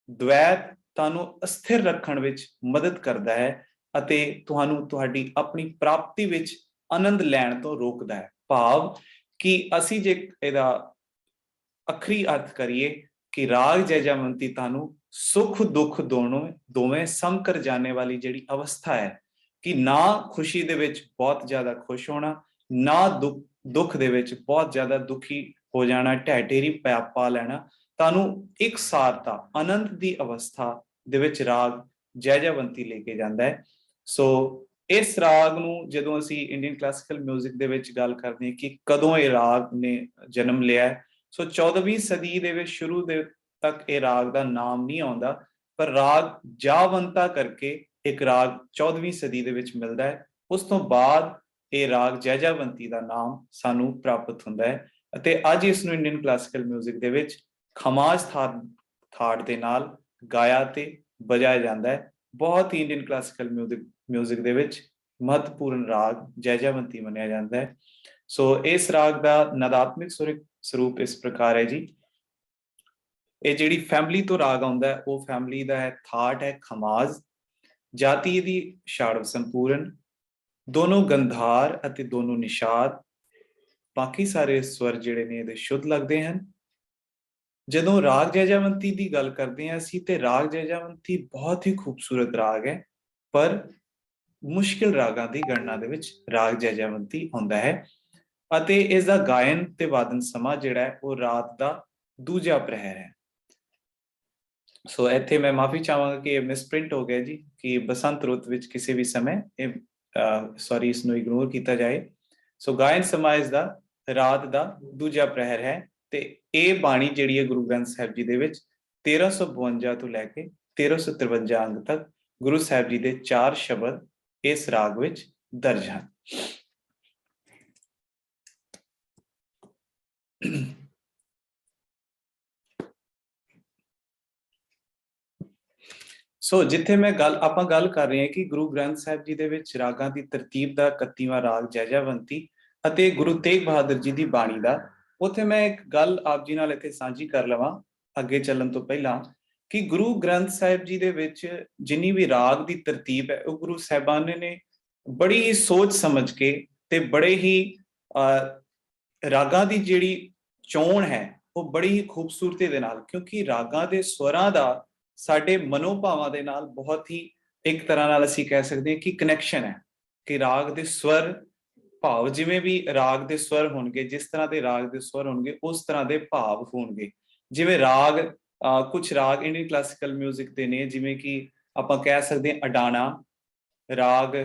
ਦ્વੈਤ ਤੁਹਾਨੂੰ ਅਸਥਿਰ ਰੱਖਣ ਵਿੱਚ ਮਦਦ ਕਰਦਾ ਹੈ ਅਤੇ ਤੁਹਾਨੂੰ ਤੁਹਾਡੀ ਆਪਣੀ ਪ੍ਰਾਪਤੀ ਵਿੱਚ ਆਨੰਦ ਲੈਣ ਤੋਂ ਰੋਕਦਾ ਹੈ। ਭਾਵ ਕਿ ਅਸੀਂ ਜੇ ਇਹਦਾ अखरी अर्थ करिए कि राग जय जयवंती तानू सुख दुख दोवें सम कर जाने वाली जिहड़ी अवस्था है कि ना खुशी दे विच बहुत ज्यादा खुश होना, ना दुख दे विच बहुत ज्यादा दुखी हो जाना, ढहढेरी पा लेना, तानू एक सारता आनंद दी अवस्था दे विच राग जय जयवंती लेके जांदा है। सो इस राग नूं जदों असीं इंडियन क्लासिकल म्यूजिक दे विच गल करदे हां कि कदों ये राग ने जन्म लिया है, सो 14वीं सदी दे विच शुरू दे तक ये राग का नाम नहीं आउंदा, पर राग जावंता करके एक राग 14वीं सदी दे विच मिलदा है। उस तो बाद ये राग जय जयवंती का नाम सानू प्राप्त हुंदा है अते अज इस नूं इंडियन क्लासिकल म्यूजिक दे विच खमाज थाट दे नाल गाया ते बजाया जांदा है। बहुत ही इंडियन क्लासिकल म्यूजिक दे विच महत्वपूर्ण राग जय जयवंती मन्निया जांदा है। सो इस राग का नदात्मक स्वरूप इस प्रकार है जी। ये जिहड़ी फैमिली तो राग आउंदा है वो फैमिली दा है थाट है खमाज, जाति दी छाड़व संपूर्ण, दोनों गंधार अते दोनों निषाद, बाकी सारे स्वर जिहड़े ने इहदे शुद्ध लगदे हैं। जदों राग जय जयवंती की गल करते हैं असीं ते राग जय जयवंती बहुत ही खूबसूरत राग है, पर मुश्किल रागां दी गणना दे विच राग जय जयवंती आउंदा है ਅਤੇ ਇਸ ਦਾ ਗਾਇਨ ਤੇ ਵਾਦਨ ਸਮਾਂ ਜਿਹੜਾ ਹੈ ਉਹ ਰਾਤ ਦਾ ਦੂਜਾ ਪ੍ਰਹਿਰ ਹੈ। ਸੋ ਇੱਥੇ ਮੈਂ ਮਾਫੀ ਚਾਹਾਂਗਾ ਕਿ ਇਹ ਮਿਸਪ੍ਰਿੰਟ ਹੋ ਗਿਆ ਜੀ ਕਿ ਬਸੰਤ ਰੁੱਤ ਵਿੱਚ ਕਿਸੇ ਵੀ ਸਮੇਂ ਇਹ ਸੌਰੀ ਇਸ ਨੂੰ ਇਗਨੋਰ ਕੀਤਾ ਜਾਏ। ਸੋ ਗਾਇਨ ਸਮਾਂ ਇਸ ਦਾ ਰਾਤ ਦਾ ਦੂਜਾ ਪ੍ਰਹਿਰ ਹੈ ਤੇ ਇਹ ਬਾਣੀ ਜਿਹੜੀ ਹੈ ਗੁਰੂ ਗ੍ਰੰਥ ਸਾਹਿਬ ਜੀ ਦੇ ਵਿੱਚ 1352 ਤੋਂ ਲੈ ਕੇ 1353 ਅੰਗ ਤੱਕ ਗੁਰੂ ਸਾਹਿਬ ਜੀ ਦੇ 4 ਸ਼ਬਦ ਇਸ ਰਾਗ ਵਿੱਚ ਦਰਜ ਹਨ। ਸੋ ਜਿੱਥੇ ਆਪਾਂ ਗੱਲ ਕਰ ਰਹੇ ਹਾਂ ਕਿ ਗੁਰੂ ਗ੍ਰੰਥ ਸਾਹਿਬ ਜੀ ਦੇ ਵਿੱਚ ਰਾਗਾਂ ਦੀ ਤਰਤੀਬ ਦਾ 31ਵਾਂ ਰਾਗ ਜੈਜੈਵੰਤੀ ਅਤੇ ਗੁਰੂ ਤੇਗ ਬਹਾਦਰ ਜੀ ਦੀ ਬਾਣੀ ਦਾ, ਉੱਥੇ ਮੈਂ ਇੱਕ ਗੱਲ ਆਪ ਜੀ ਨਾਲ ਇੱਥੇ ਸਾਂਝੀ ਕਰ ਲਵਾਂ ਅੱਗੇ ਚੱਲਣ ਤੋਂ ਪਹਿਲਾਂ ਕਿ ਗੁਰੂ ਗ੍ਰੰਥ ਸਾਹਿਬ ਜੀ ਦੇ ਵਿੱਚ ਜਿੰਨੀ ਵੀ ਰਾਗ ਦੀ ਤਰਤੀਬ ਹੈ ਉਹ ਗੁਰੂ ਸਾਹਿਬਾਨ ਨੇ ਬੜੀ ਹੀ ਸੋਚ ਸਮਝ ਕੇ ਤੇ ਬੜੇ ਹੀ ਰਾਗਾਂ ਦੀ ਜਿਹੜੀ ਚੋਣ ਹੈ ਉਹ ਬੜੀ ਹੀ ਖੂਬਸੂਰਤੀ ਦੇ ਨਾਲ, ਕਿਉਂਕਿ ਰਾਗਾਂ ਦੇ ਸਵਰਾਂ ਦਾ ਸਾਡੇ ਮਨੋਭਾਵਾਂ ਦੇ ਨਾਲ ਬਹੁਤ ਹੀ ਇੱਕ ਤਰ੍ਹਾਂ ਨਾਲ ਅਸੀਂ ਕਹਿ ਸਕਦੇ ਹਾਂ ਕਿ ਕਨੈਕਸ਼ਨ ਹੈ ਕਿ ਰਾਗ ਦੇ ਸਵਰ ਭਾਵ, ਜਿਵੇਂ ਵੀ ਰਾਗ ਦੇ ਸਵਰ ਹੋਣਗੇ, ਜਿਸ ਤਰ੍ਹਾਂ ਦੇ ਰਾਗ ਦੇ ਸਵਰ ਹੋਣਗੇ ਉਸ ਤਰ੍ਹਾਂ ਦੇ ਭਾਵ ਹੋਣਗੇ। ਜਿਵੇਂ ਰਾਗ ਕੁਝ ਰਾਗ ਇੰਡੀਅਨ ਕਲਾਸੀਕਲ ਮਿਊਜ਼ਿਕ ਦੇ ਨੇ, ਜਿਵੇਂ ਕਿ ਆਪਾਂ ਕਹਿ ਸਕਦੇ ਹਾਂ ਅਡਾਣਾ ਰਾਗ,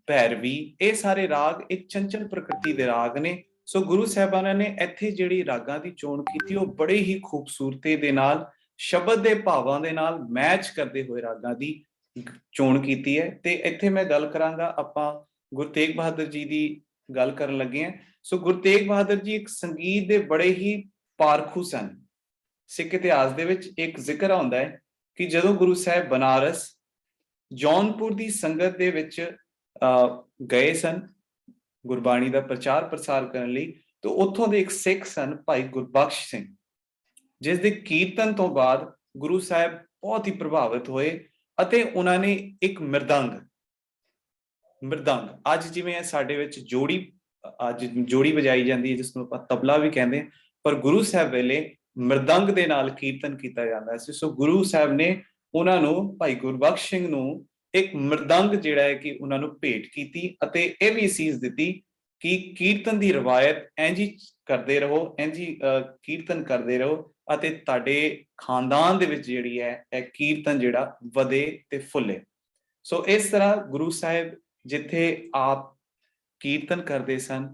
ਭੈਰਵੀ, ਇਹ ਸਾਰੇ ਰਾਗ ਇੱਕ ਚੰਚਲ ਪ੍ਰਕਿਰਤੀ ਦੇ ਰਾਗ ਨੇ। ਸੋ ਗੁਰੂ ਸਾਹਿਬਾਨਾਂ ਨੇ ਇੱਥੇ ਜਿਹੜੀ ਰਾਗਾਂ ਦੀ ਚੋਣ ਕੀਤੀ ਉਹ ਬੜੇ ਹੀ ਖੂਬਸੂਰਤੀ ਦੇ ਨਾਲ ਸ਼ਬਦ ਦੇ ਭਾਵਾਂ ਦੇ ਨਾਲ ਮੈਚ ਕਰਦੇ ਹੋਏ ਰਾਗਾਂ ਦੀ ਚੋਣ ਕੀਤੀ ਹੈ। ਤੇ ਇੱਥੇ ਮੈਂ ਗੱਲ ਕਰਾਂਗਾ, ਆਪਾਂ ਗੁਰੂ ਤੇਗ ਬਹਾਦਰ ਜੀ ਦੀ ਗੱਲ ਕਰਨ ਲੱਗੇ ਹਾਂ। ਸੋ ਗੁਰੂ ਤੇਗ ਬਹਾਦਰ ਜੀ ਇੱਕ ਸੰਗੀਤ ਦੇ ਬੜੇ ਹੀ ਪਾਰਖੂ ਸਨ। ਸਿੱਖ ਇਤਿਹਾਸ ਦੇ ਵਿੱਚ ਇੱਕ ਜ਼ਿਕਰ ਆਉਂਦਾ ਹੈ ਕਿ ਜਦੋਂ ਗੁਰੂ ਸਾਹਿਬ ਬਨਾਰਸ ਜੌਨਪੁਰ ਦੀ ਸੰਗਤ ਦੇ ਵਿੱਚ ਗਏ ਸਨ ਗੁਰਬਾਣੀ ਦਾ ਪ੍ਰਚਾਰ ਪ੍ਰਸਾਰ ਕਰਨ ਲਈ, ਤਾਂ ਉੱਥੋਂ ਦੇ ਇੱਕ ਸਿੱਖ ਸਨ ਭਾਈ ਗੁਰਬਖਸ਼ ਸਿੰਘ, ਜਿਸ ਦੇ ਕੀਰਤਨ ਤੋਂ ਬਾਅਦ ਗੁਰੂ ਸਾਹਿਬ ਬਹੁਤ ਹੀ ਪ੍ਰਭਾਵਿਤ ਹੋਏ ਅਤੇ ਉਹਨਾਂ ਨੇ ਇੱਕ ਮ੍ਰਿਦੰਗ ਅੱਜ ਜਿਵੇਂ ਸਾਡੇ ਵਿੱਚ ਜੋੜੀ ਵਜਾਈ ਜਾਂਦੀ ਹੈ ਜਿਸ ਨੂੰ ਆਪਾਂ ਤਬਲਾ ਵੀ ਕਹਿੰਦੇ ਹਾਂ, ਪਰ ਗੁਰੂ ਸਾਹਿਬ ਵੇਲੇ ਮ੍ਰਿਦੰਗ ਦੇ ਨਾਲ ਕੀਰਤਨ ਕੀਤਾ ਜਾਂਦਾ ਸੀ। ਸੋ ਗੁਰੂ ਸਾਹਿਬ ਨੇ ਉਹਨਾਂ ਨੂੰ, ਭਾਈ ਗੁਰਬਖਸ਼ ਸਿੰਘ ਨੂੰ, ਇੱਕ ਮ੍ਰਿਦੰਗ ਜਿਹੜਾ ਹੈ ਕਿ ਉਹਨਾਂ ਨੂੰ ਭੇਟ ਕੀਤੀ ਅਤੇ ਇਹ ਵੀ ਅਸੀਸ ਦਿੱਤੀ ਕਿ ਕੀਰਤਨ ਦੀ ਰਵਾਇਤ ਇੰਝ ਕਰਦੇ ਰਹੋ, ਇੰਝ ਕੀਰਤਨ ਕਰਦੇ ਰਹੋ ਅਤੇ ਤੁਹਾਡੇ ਖਾਨਦਾਨ ਦੇ ਵਿੱਚ ਜਿਹੜੀ ਹੈ ਇਹ ਕੀਰਤਨ ਜਿਹੜਾ ਵਧੇ ਤੇ ਫੁੱਲੇ। ਸੋ ਇਸ ਤਰ੍ਹਾਂ ਗੁਰੂ ਸਾਹਿਬ ਜਿੱਥੇ ਆਪ ਕੀਰਤਨ ਕਰਦੇ ਸਨ,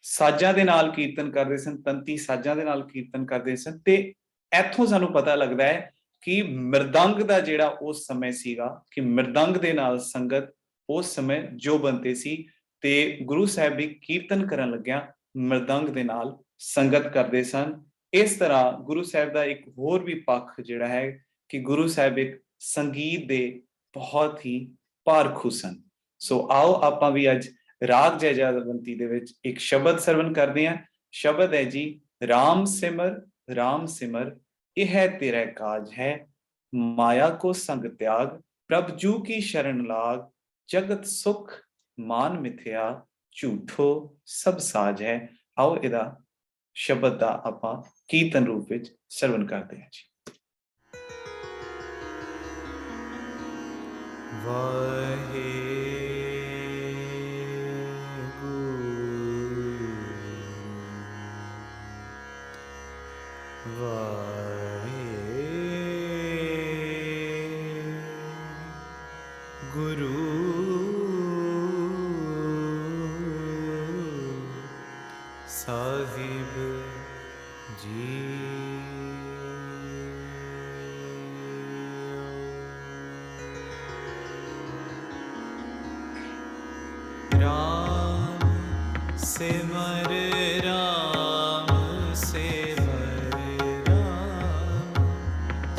ਸਾਜ਼ਾਂ ਦੇ ਨਾਲ ਕੀਰਤਨ ਕਰਦੇ ਸਨ, ਤੰਤੀ ਸਾਜ਼ਾਂ ਦੇ ਨਾਲ ਕੀਰਤਨ ਕਰਦੇ ਸਨ, ਤੇ ਇੱਥੋਂ ਸਾਨੂੰ ਪਤਾ ਲੱਗਦਾ ਹੈ ਕਿ ਮ੍ਰਿਦੰਗ ਦਾ ਜਿਹੜਾ ਉਸ ਸਮੇਂ ਸੀਗਾ ਕਿ ਮ੍ਰਿਦੰਗ ਦੇ ਨਾਲ ਸੰਗਤ ਉਸ ਸਮੇਂ ਜੋ ਬਣਦੇ ਸੀ, ਤੇ ਗੁਰੂ ਸਾਹਿਬ ਵੀ ਕੀਰਤਨ ਕਰਨ ਲੱਗਿਆ ਮ੍ਰਿਦੰਗ ਦੇ ਨਾਲ ਸੰਗਤ ਕਰਦੇ ਸਨ। ਇਸ ਤਰ੍ਹਾਂ ਗੁਰੂ ਸਾਹਿਬ ਦਾ ਇੱਕ ਹੋਰ ਵੀ ਪੱਖ ਜਿਹੜਾ ਹੈ ਕਿ ਗੁਰੂ ਸਾਹਿਬ ਇੱਕ ਸੰਗੀਤ ਦੇ ਬਹੁਤ ਹੀ ਪਾਰਖੂ ਸਨ। ਸੋ ਆਓ ਆਪਾਂ ਵੀ ਅੱਜ ਰਾਗ ਜੈਜੈਵੰਤੀ ਦੇ ਵਿੱਚ ਇੱਕ ਸ਼ਬਦ ਸਰਵਣ ਕਰਦੇ ਹਾਂ। ਸ਼ਬਦ ਹੈ ਜੀ, ਰਾਮ ਸਿਮਰ ਇਹ ਹੈ ਤੇਰਾ ਕਾਜ ਹੈ, ਮਾਇਆ ਕੋ ਸੰਗ ਤਿਆਗ, ਪ੍ਰਭ ਜੂ ਕੀ ਸ਼ਰਨ ਲਾਗ, ਜਗਤ ਸੁਖ ਮਾਨ ਮਿਥਿਆ, ਝੂਠੋ ਸਭ ਸਾਜ ਹੈ। ਆਓ ਇਹਦਾ ਸ਼ਬਦ ਦਾ ਆਪਾਂ ਕੀਰਤਨ ਰੂਪ ਵਿੱਚ ਸਰਵਣ ਕਰਦੇ ਹਾਂ ਜੀ। ਗੁਰੂ ਸਾਹਿਬ ਜੀ। ਰਾਮ ਸਿਮਰ ਰਾਮ ਸਿਮਰ ਰਾਮ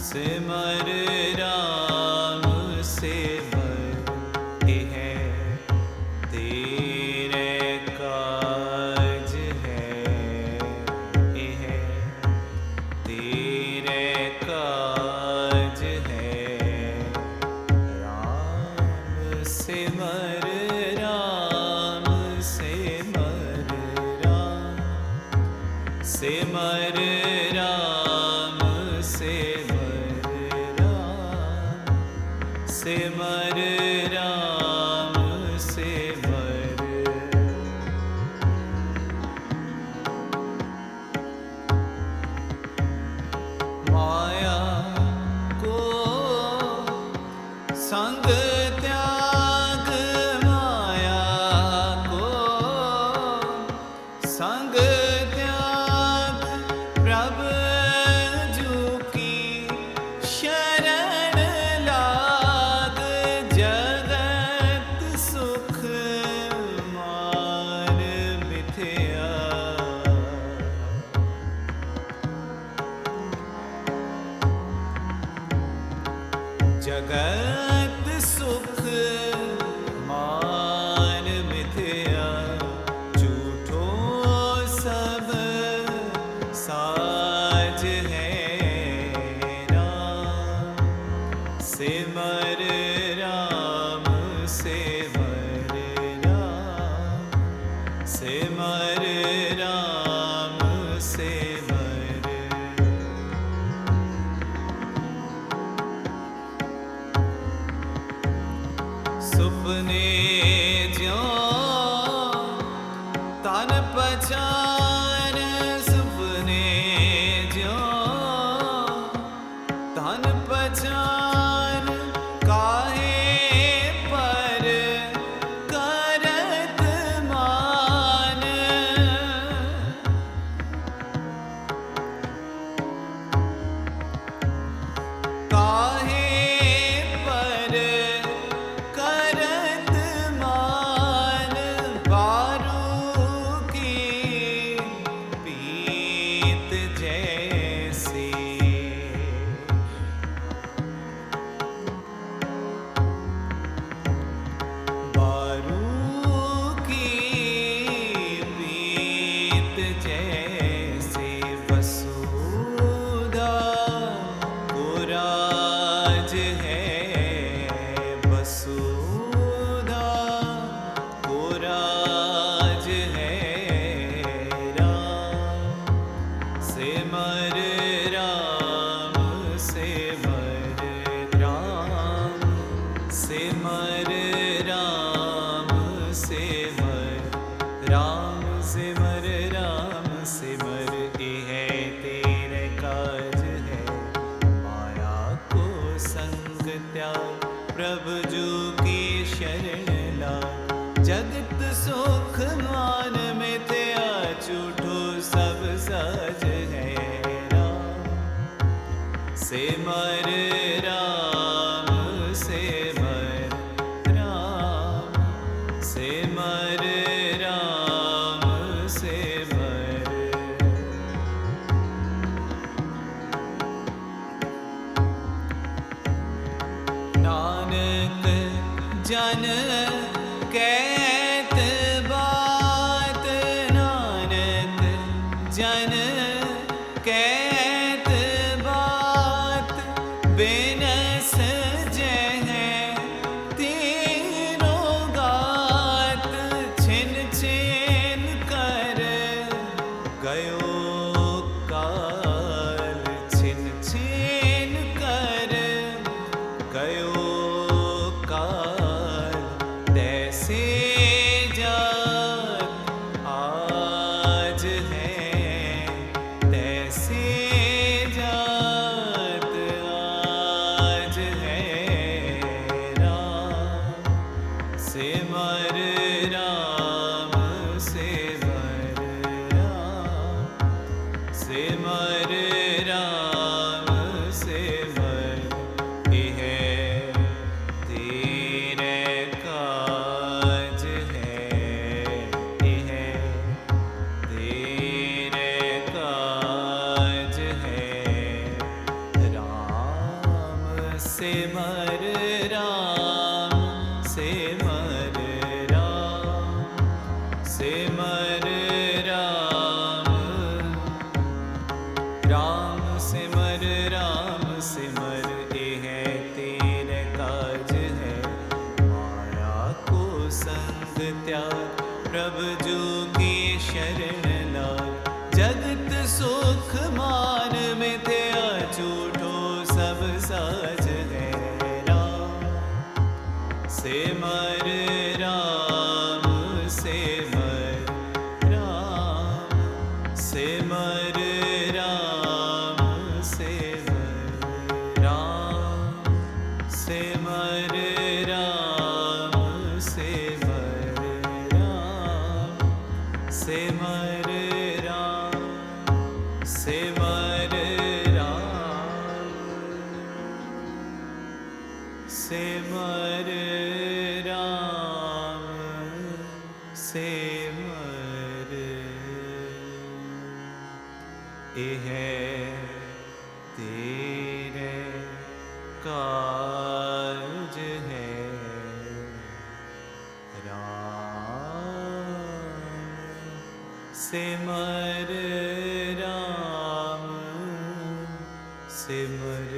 ਸਿਮਰ ਰਾਮ ਸਿਮਰ ਇਹ ਹੈ ਤੇਰੇ ਕਾਜ ਹੈ, ਇਹ ਹੈ ਤੇਰੇ ਕਾਜ ਹੈ। ਰਾਮ ਸਿਮਰ ਸਿਮਰ ਰਾਮ ਸਿਮਰ ਰਾਮ ਸਿਮਰ ਰਾਮ ਸਿਮਰ। ਮਾਇਆ ਕੋ ਸੰਗ ਤਿਆਗ, ਮਾਇਆ ਕੋ ਸੰਗ ਤਿਆਗ, जगत सुख मान मिथ्या झूठो सब साज है राम सिमर राम सिमर राम सिमर राम सिमर सुपने ज्यों तन पहचान सुपने ज्यों तन पहचान काहे पर करत मान काहे पर करत मान बारू की पीत जैसी बारू की पीत जैसे वसुधा को राज है वसुधा को राज है राम सिमर राम सिमर राम सिमर राम सिमर राम सिमर राम सिमर है तेरे काज है माया को संग त्याग प्रभु जो की शरण ला जगत सुख मान में त्या झूठो सब साज है राम सिमर राम सिमर राम सिमर राम सिमर नानक जन कहत बात नानक जन कहत बात बिनस जह तीनों गात छिन छिन कर गयो काल छिन छिन कर गयो काल तैसे जात आज है तैसे जात आज है राम सिमर राम सिमर राम सिमर राम सिमर है तेरे काज है तेरे काज है राम सिमर राम सिमर राम सिमर राम राम सिमर राम सिमर है तेरे काज है माया को संग त्याग प्रभु जो की शरण लाग जगत सुख मान में त्या झूठो सब साज है राम सिमर राम सिमर राम सिमर राम सिमर राम सिमर राम सिमर राम सिमर राम सिमर राम सिमर राम सिमर यह तेरे का सिमर राम सिमर।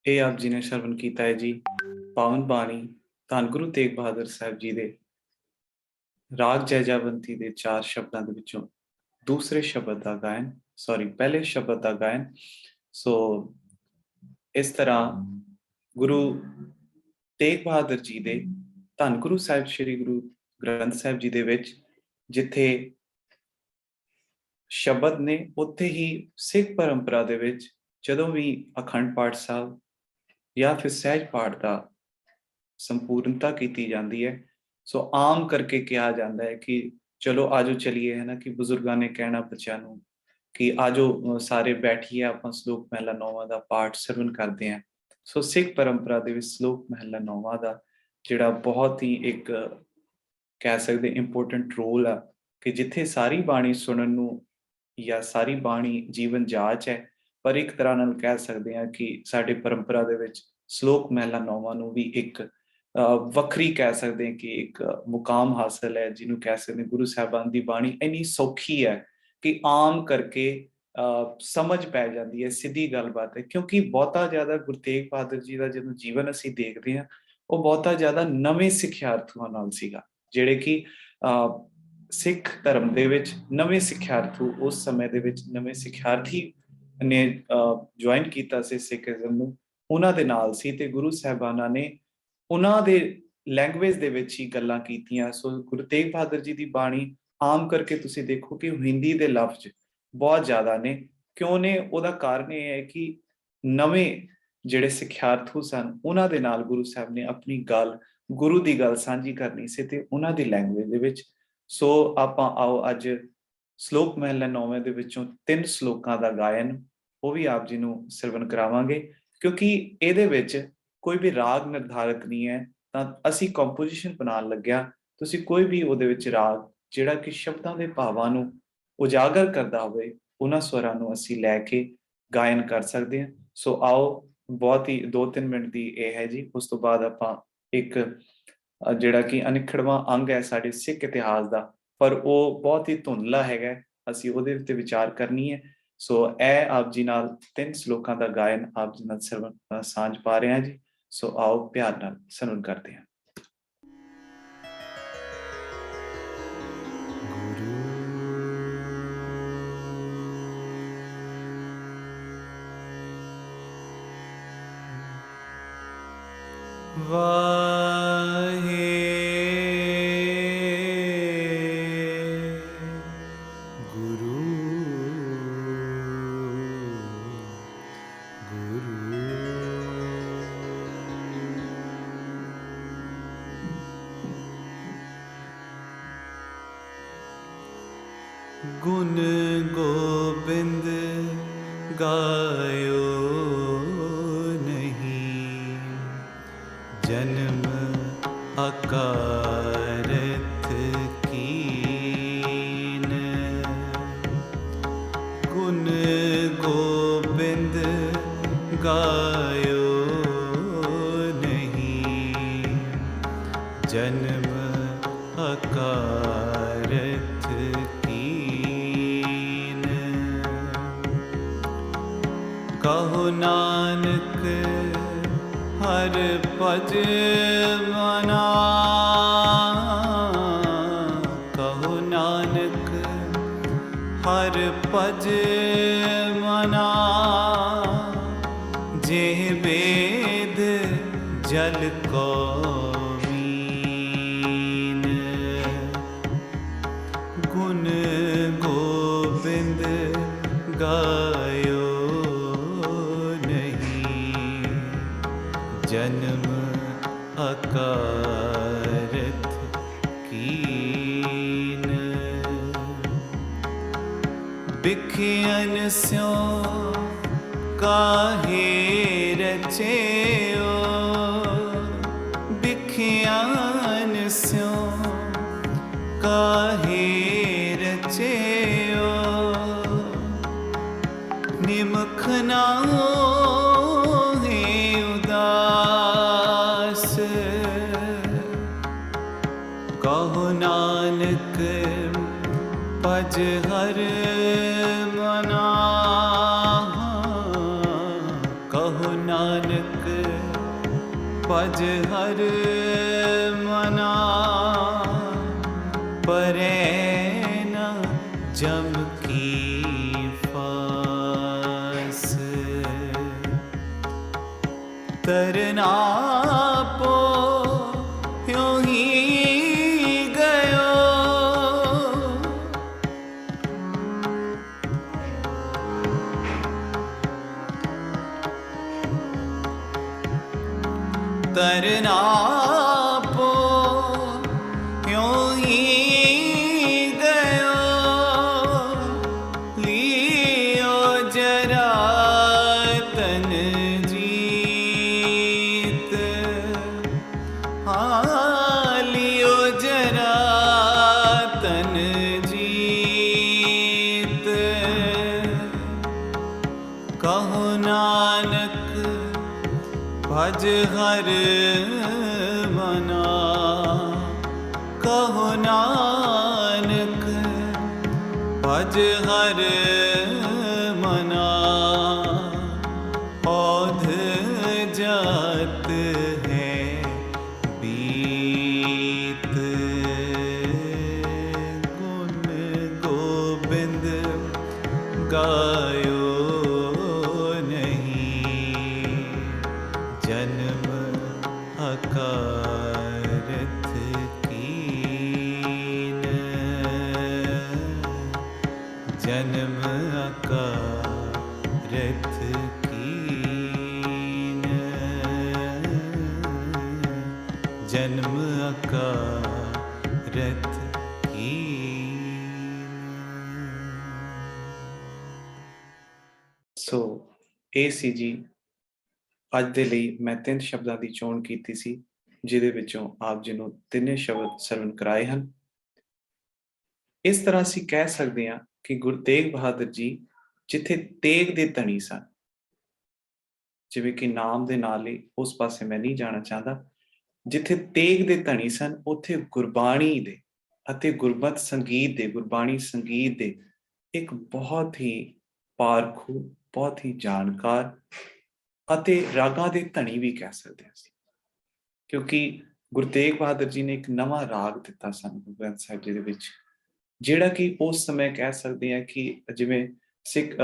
ਇਹ ਆਪ ਜੀ ਨੇ ਸ਼ਰਵਣ ਕੀਤਾ ਹੈ ਜੀ ਪਾਵਨ ਬਾਣੀ ਧੰਨ ਗੁਰੂ ਤੇਗ ਬਹਾਦਰ ਸਾਹਿਬ ਜੀ ਦੇ ਰਾਗ ਜੈਜਾਵੰਤੀ ਦੇ 4 ਸ਼ਬਦਾਂ ਦੇ ਵਿੱਚੋਂ ਦੂਸਰੇ ਸ਼ਬਦ ਦਾ ਗਾਇਨ, ਪਹਿਲੇ ਸ਼ਬਦ ਦਾ ਗਾਇਨ। ਸੋ ਇਸ ਤਰ੍ਹਾਂ ਗੁਰੂ ਤੇਗ ਬਹਾਦਰ ਜੀ ਦੇ ਧੰਨ ਗੁਰੂ ਸਾਹਿਬ ਸ੍ਰੀ ਗੁਰੂ ਗ੍ਰੰਥ ਸਾਹਿਬ ਜੀ ਦੇ ਵਿੱਚ ਜਿੱਥੇ ਸ਼ਬਦ ਨੇ, ਉੱਥੇ ਹੀ ਸਿੱਖ ਪਰੰਪਰਾ ਦੇ ਵਿੱਚ ਜਦੋਂ ਵੀ ਅਖੰਡ ਪਾਠ ਸਾਹਿਬ ਜਾਂ ਫਿਰ ਸਹਿਜ ਪਾਠ ਦਾ ਸੰਪੂਰਨਤਾ ਕੀਤੀ ਜਾਂਦੀ ਹੈ, ਸੋ ਆਮ ਕਰਕੇ ਕਿਹਾ ਜਾਂਦਾ ਹੈ ਕਿ ਚਲੋ ਆਜੋ ਚਲੀਏ, ਹੈ ਨਾ, ਕਿ ਬਜ਼ੁਰਗਾਂ ਨੇ ਕਹਿਣਾ ਬੱਚਿਆਂ ਨੂੰ ਕਿ ਆਜੋ ਸਾਰੇ ਬੈਠੀਏ, ਆਪਾਂ ਸ਼ਲੋਕ ਮਹਿਲਾ 9ਵਾਂ ਦਾ ਪਾਠ ਸਰਵਣ ਕਰਦੇ ਹਾਂ। ਸੋ ਸਿੱਖ ਪਰੰਪਰਾ ਦੇ ਵਿੱਚ ਸ਼ਲੋਕ ਮਹਿਲਾ 9ਵਾਂ ਦਾ ਜਿਹੜਾ ਬਹੁਤ ਹੀ ਇੱਕ ਕਹਿ ਸਕਦੇ ਇੰਪੋਰਟੈਂਟ ਰੋਲ ਆ, ਕਿ ਜਿੱਥੇ ਸਾਰੀ ਬਾਣੀ ਸੁਣਨ ਨੂੰ ਜਾਂ ਸਾਰੀ ਬਾਣੀ ਜੀਵਨ ਜਾਚ ਹੈ, ਪਰ ਇੱਕ ਤਰ੍ਹਾਂ ਨਾਲ ਕਹਿ ਸਕਦੇ ਹਾਂ ਕਿ ਸਾਡੇ ਪਰੰਪਰਾ ਦੇ ਵਿੱਚ ਸ਼ਲੋਕ ਮਹਿਲਾ 9ਵਾਂ ਨੂੰ ਵੀ ਇੱਕ ਵੱਖਰੀ ਕਹਿ ਸਕਦੇ ਹਾਂ ਕਿ ਇੱਕ ਮੁਕਾਮ ਹਾਸਲ ਹੈ, ਜਿਹਨੂੰ ਕਹਿ ਸਕਦੇ ਗੁਰੂ ਸਾਹਿਬਾਨ ਦੀ ਬਾਣੀ ਇੰਨੀ ਸੌਖੀ ਹੈ ਕਿ ਆਮ ਕਰਕੇ ਸਮਝ ਪੈ ਜਾਂਦੀ ਹੈ, ਸਿੱਧੀ ਗੱਲਬਾਤ ਹੈ। ਕਿਉਂਕਿ ਬਹੁਤਾ ਜ਼ਿਆਦਾ ਗੁਰੂ ਤੇਗ ਬਹਾਦਰ ਜੀ ਦਾ ਜਦੋਂ ਜੀਵਨ ਅਸੀਂ ਦੇਖਦੇ ਹਾਂ, ਉਹ ਬਹੁਤਾ ਜ਼ਿਆਦਾ ਨਵੇਂ ਸਿੱਖਿਆਰਥੀਆਂ ਨਾਲ ਸੀਗਾ, ਜਿਹੜੇ ਕਿ ਸਿੱਖ ਧਰਮ ਦੇ ਵਿੱਚ ਨਵੇਂ ਸਿੱਖਿਆਰਥੀ, ਉਸ ਸਮੇਂ ਦੇ ਵਿੱਚ ਨਵੇਂ ਸਿੱਖਿਆਰਥੀ ਨੇ ਜੁਆਇਨ ਕੀਤਾ ਸੀ ਸਿੱਖੀਜ਼ਮ ਨੂੰ, ਉਹਨਾਂ ਦੇ ਨਾਲ ਸੀ ਤੇ ਗੁਰੂ ਸਾਹਿਬਾਨਾਂ ਨੇ ਉਹਨਾਂ ਦੇ ਲੈਂਗੁਏਜ ਦੇ ਵਿੱਚ ਹੀ ਗੱਲਾਂ ਕੀਤੀਆਂ। ਸੋ ਗੁਰੂ ਤੇਗ ਬਹਾਦਰ ਜੀ ਦੀ ਬਾਣੀ ਆਮ ਕਰਕੇ ਤੁਸੀਂ ਦੇਖੋ ਕਿ ਹਿੰਦੀ ਦੇ ਲਫ਼ਜ਼ ਬਹੁਤ ਜ਼ਿਆਦਾ ਨੇ। ਕਿਉਂ ਨੇ? ਉਹਦਾ ਕਾਰਨ ਇਹ ਹੈ ਕਿ ਨਵੇਂ ਜਿਹੜੇ ਸਿੱਖਿਆਰਥੀ ਸਨ, ਉਹਨਾਂ ਦੇ ਨਾਲ ਗੁਰੂ ਸਾਹਿਬ ਨੇ ਆਪਣੀ ਗੱਲ, ਗੁਰੂ ਦੀ ਗੱਲ ਸਾਂਝੀ ਕਰਨੀ ਸੀ ਤੇ ਉਹਨਾਂ ਦੀ ਲੈਂਗੁਏਜ ਦੇ ਵਿੱਚ। ਸੋ ਆਪਾਂ ਆਓ ਅੱਜ ਸ਼ਲੋਕ ਮਹਿਲਾ 9ਵੇਂ ਦੇ ਵਿੱਚੋਂ 3 ਸ਼ਲੋਕਾਂ ਦਾ ਗਾਇਨ ਉਹ ਵੀ ਆਪ ਜੀ ਨੂੰ ਸਰਵਣ ਕਰਾਵਾਂਗੇ। ਕਿਉਂਕਿ ਇਹਦੇ ਵਿੱਚ ਕੋਈ ਵੀ ਰਾਗ ਨਿਰਧਾਰਕ ਨਹੀਂ ਹੈ, ਤਾਂ ਅਸੀਂ ਕੰਪੋਜੀਸ਼ਨ ਬਣਾਉਣ ਲੱਗਿਆ, ਤੁਸੀਂ ਕੋਈ ਵੀ ਉਹਦੇ ਵਿੱਚ ਰਾਗ ਜਿਹੜਾ ਕਿ ਸ਼ਬਦਾਂ ਦੇ ਭਾਵਾਂ ਨੂੰ ਉਜਾਗਰ ਕਰਦਾ ਹੋਵੇ, ਉਹਨਾਂ ਸਵਰਾਂ ਨੂੰ ਅਸੀਂ ਲੈ ਕੇ ਗਾਇਨ ਕਰ ਸਕਦੇ ਹਾਂ। ਸੋ ਆਓ, ਬਹੁਤ ਹੀ 2-3 ਮਿੰਟ ਦੀ ਇਹ ਹੈ ਜੀ। ਉਸ ਤੋਂ ਬਾਅਦ ਆਪਾਂ ਇੱਕ ਜਿਹੜਾ ਕਿ ਅਨਿੱਖੜਵਾਂ ਅੰਗ ਹੈ ਸਾਡੇ ਸਿੱਖ ਇਤਿਹਾਸ ਦਾ, ਪਰ ਉਹ ਬਹੁਤ ਹੀ ਧੁੰਦਲਾ ਹੈਗਾ, ਅਸੀਂ ਉਹਦੇ ਉੱਤੇ ਵਿਚਾਰ ਕਰਨੀ ਹੈ। ਸੋ ਇਹ ਆਪ ਜੀ ਨਾਲ 3 ਸ਼ਲੋਕਾਂ ਦਾ ਗਾਇਨ ਆਪ ਜੀ ਨਾਲ ਸਰਵਣ ਸਾਂਝ ਪਾ ਰਹੇ ਹਾਂ ਜੀ। ਸੋ ਆਓ ਪਿਆਰ ਨਾਲ ਸਰਵਣ ਕਰਦੇ ਹਾਂ। गुण गोबिंद गायो नहीं, जन्म अकारथ कीन। गुण गोबिंद गायो नहीं, जन्म अकारथ कहो नानक हर भज मना। कहो नानक हर भज मना, जेह वेद जल को मीन। गुण गोबिंद गायो जन्म अकारथ कीन। बिखियन स्यों काहे रचेओ, बिखियन स्यों काहे रचेओ। निमख ना भज हर मना परे न जम की फास तरना पो यूं ही गयो तरना पो यूं ही गयो लियो जरा तन जीत हाँ लियो जरा तन जीत कहो नानक भज हर मना कहो नानक भज हर मना औध जात है बीत गुण गोबिंद गायो जन्म अकारथ कीन जन्म अकारथ कीन जन्म अकारथ कीन। ਸੋ ਇਹ ਸੀ ਜੀ ਅੱਜ ਦੇ ਲਈ ਮੈਂ 3 ਸ਼ਬਦਾਂ ਦੀ ਚੋਣ ਕੀਤੀ ਸੀ, ਜਿਹਦੇ ਵਿੱਚੋਂ ਆਪ ਜੀ ਨੂੰ ਤਿੰਨੇ ਸ਼ਬਦ ਸਰਵਣ ਕਰਾਏ ਹਨ। ਇਸ ਤਰ੍ਹਾਂ ਅਸੀਂ ਕਹਿ ਸਕਦੇ ਹਾਂ ਕਿ ਗੁਰੂ ਤੇਗ ਬਹਾਦਰ ਜੀ ਜਿੱਥੇ ਤੇਗ ਦੇ ਧਣੀ ਸਨ, ਜਿਵੇਂ ਕਿ ਨਾਮ ਦੇ ਨਾਲ ਹੀ ਉਸ ਪਾਸੇ ਮੈਂ ਨਹੀਂ ਜਾਣਾ ਚਾਹੁੰਦਾ, ਜਿੱਥੇ ਤੇਗ ਦੇ ਧਣੀ ਸਨ ਉੱਥੇ ਗੁਰਬਾਣੀ ਦੇ ਅਤੇ ਗੁਰਮਤਿ ਸੰਗੀਤ ਦੇ ਗੁਰਬਾਣੀ ਸੰਗੀਤ ਦੇ ਇੱਕ ਬਹੁਤ ਹੀ ਪਾਰਖੂ, ਬਹੁਤ ਹੀ ਜਾਣਕਾਰ ਅਤੇ ਰਾਗਾਂ ਦੇ ਧਣੀ ਵੀ ਕਹਿ ਸਕਦੇ ਹਾਂ ਅਸੀਂ, ਕਿਉਂਕਿ ਗੁਰੂ ਤੇਗ ਬਹਾਦਰ ਜੀ ਨੇ ਇੱਕ ਨਵਾਂ ਰਾਗ ਦਿੱਤਾ ਸਾਨੂੰ ਗੁਰੂ ਗ੍ਰੰਥ ਸਾਹਿਬ ਜੀ ਦੇ ਵਿੱਚ, ਜਿਹੜਾ ਕਿ ਉਸ ਸਮੇਂ ਕਹਿ ਸਕਦੇ ਹਾਂ ਕਿ ਜਿਵੇਂ ਸਿੱਖ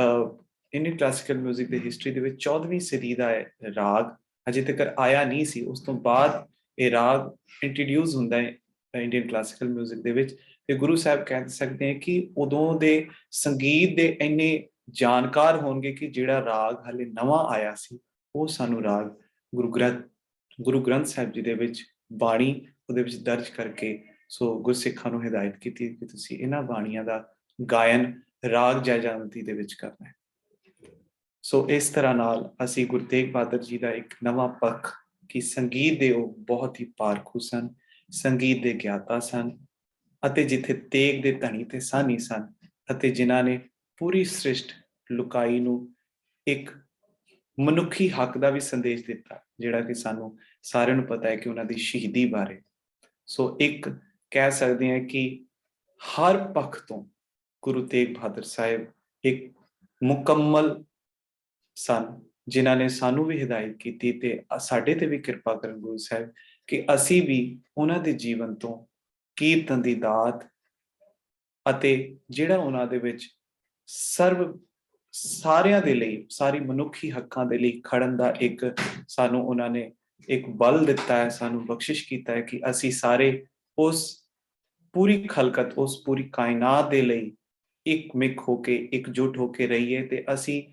ਇੰਡੀਅਨ ਕਲਾਸੀਕਲ ਮਿਊਜ਼ਿਕ ਦੀ ਹਿਸਟਰੀ ਦੇ ਵਿੱਚ 14ਵੀਂ ਸਦੀ ਦਾ ਰਾਗ ਅਜੇ ਤੱਕ ਆਇਆ ਨਹੀਂ ਸੀ। ਉਸ ਤੋਂ ਬਾਅਦ ਇਹ ਰਾਗ ਇੰਟਰੋਡਿਊਸ ਹੁੰਦਾ ਹੈ ਇੰਡੀਅਨ ਕਲਾਸੀਕਲ ਮਿਊਜ਼ਿਕ ਦੇ ਵਿੱਚ, ਤੇ ਗੁਰੂ ਸਾਹਿਬ ਕਹਿ ਸਕਦੇ ਹਾਂ ਕਿ ਉਦੋਂ ਦੇ ਸੰਗੀਤ ਦੇ ਇੰਨੇ ਜਾਣਕਾਰ ਹੋਣਗੇ ਕਿ ਜਿਹੜਾ ਰਾਗ ਹਾਲੇ ਨਵਾਂ ਆਇਆ ਸੀ ਉਹ ਸਾਨੂੰ ਰਾਗ ਗੁਰੂ ਗ੍ਰੰਥ ਸਾਹਿਬ ਜੀ ਦੇ ਵਿੱਚ ਬਾਣੀ ਉਹਦੇ ਵਿੱਚ ਦਰਜ ਕਰਕੇ ਸੋ ਗੁਰਸਿੱਖਾਂ ਨੂੰ ਹਿਦਾਇਤ ਕੀਤੀ ਕਿ ਤੁਸੀਂ ਇਹਨਾਂ ਬਾਣੀਆਂ ਦਾ ਗਾਇਨ ਰਾਗ ਜੈਜੰਤੀ ਦੇ ਵਿੱਚ ਕਰਨਾ ਹੈ। ਸੋ ਇਸ ਤਰ੍ਹਾਂ ਨਾਲ ਅਸੀਂ ਗੁਰੂ ਤੇਗ ਬਹਾਦਰ ਜੀ ਦਾ ਇੱਕ ਨਵਾਂ ਪੱਖ ਕਿ ਸੰਗੀਤ ਦੇ ਉਹ ਬਹੁਤ ਹੀ ਪਾਰਖੂ ਸਨ, ਸੰਗੀਤ ਦੇ ਗਿਆਤਾ ਸਨ, ਅਤੇ ਜਿੱਥੇ ਤੇਗ ਦੇ ਧਣੀ ਤੇ ਸਾਨੀ ਸਨ, ਅਤੇ ਜਿਨ੍ਹਾਂ ਨੇ ਪੂਰੀ ਸ੍ਰਿਸ਼ਟ ਲੁਕਾਈ ਨੂੰ ਇੱਕ ਮਨੁੱਖੀ ਹੱਕ ਦਾ ਵੀ ਸੰਦੇਸ਼ ਦਿੱਤਾ, ਜਿਹੜਾ ਕਿ ਸਾਨੂੰ ਸਾਰਿਆਂ ਨੂੰ ਪਤਾ ਹੈ ਕਿ ਉਹਨਾਂ ਦੀ ਸ਼ਹੀਦੀ ਬਾਰੇ। ਸੋ ਇੱਕ ਕਹਿ ਸਕਦੇ ਹਾਂ ਕਿ ਹਰ ਪੱਖ ਤੋਂ ਗੁਰੂ ਤੇਗ ਬਹਾਦਰ ਸਾਹਿਬ ਇੱਕ ਮੁਕੰਮਲ ਸਨ, ਜਿਨ੍ਹਾਂ ਨੇ ਸਾਨੂੰ ਵੀ ਹਿਦਾਇਤ ਕੀਤੀ ਤੇ ਸਾਡੇ ਤੇ ਵੀ ਕਿਰਪਾ ਕਰਨ ਗੁਰੂ ਸਾਹਿਬ ਕਿ ਅਸੀਂ ਵੀ ਉਹਨਾਂ ਦੇ ਜੀਵਨ ਤੋਂ ਕੀਰਤਨ ਦੀ ਦਾਤ ਅਤੇ ਜਿਹੜਾ ਉਹਨਾਂ ਦੇ ਵਿੱਚ ਸਾਰਿਆਂ ਦੇ ਲਈ, ਸਾਰੀ ਮਨੁੱਖੀ ਹੱਕਾਂ ਦੇ ਲਈ ਖੜਨ ਦਾ ਇੱਕ ਸਾਨੂੰ ਉਹਨਾਂ ਨੇ ਇੱਕ ਬਲ ਦਿੱਤਾ ਹੈ, ਸਾਨੂੰ ਬਖਸ਼ਿਸ਼ ਕੀਤਾ ਹੈ ਕਿ ਅਸੀਂ ਸਾਰੇ ਉਸ ਪੂਰੀ ਖਲਕਤ, ਉਸ ਪੂਰੀ ਕਾਇਨਾਤ ਦੇ ਲਈ ਇੱਕਮਿਕ ਹੋ ਕੇ, ਇਕਜੁੱਟ ਹੋ ਕੇ ਰਹੀਏ, ਤੇ ਅਸੀਂ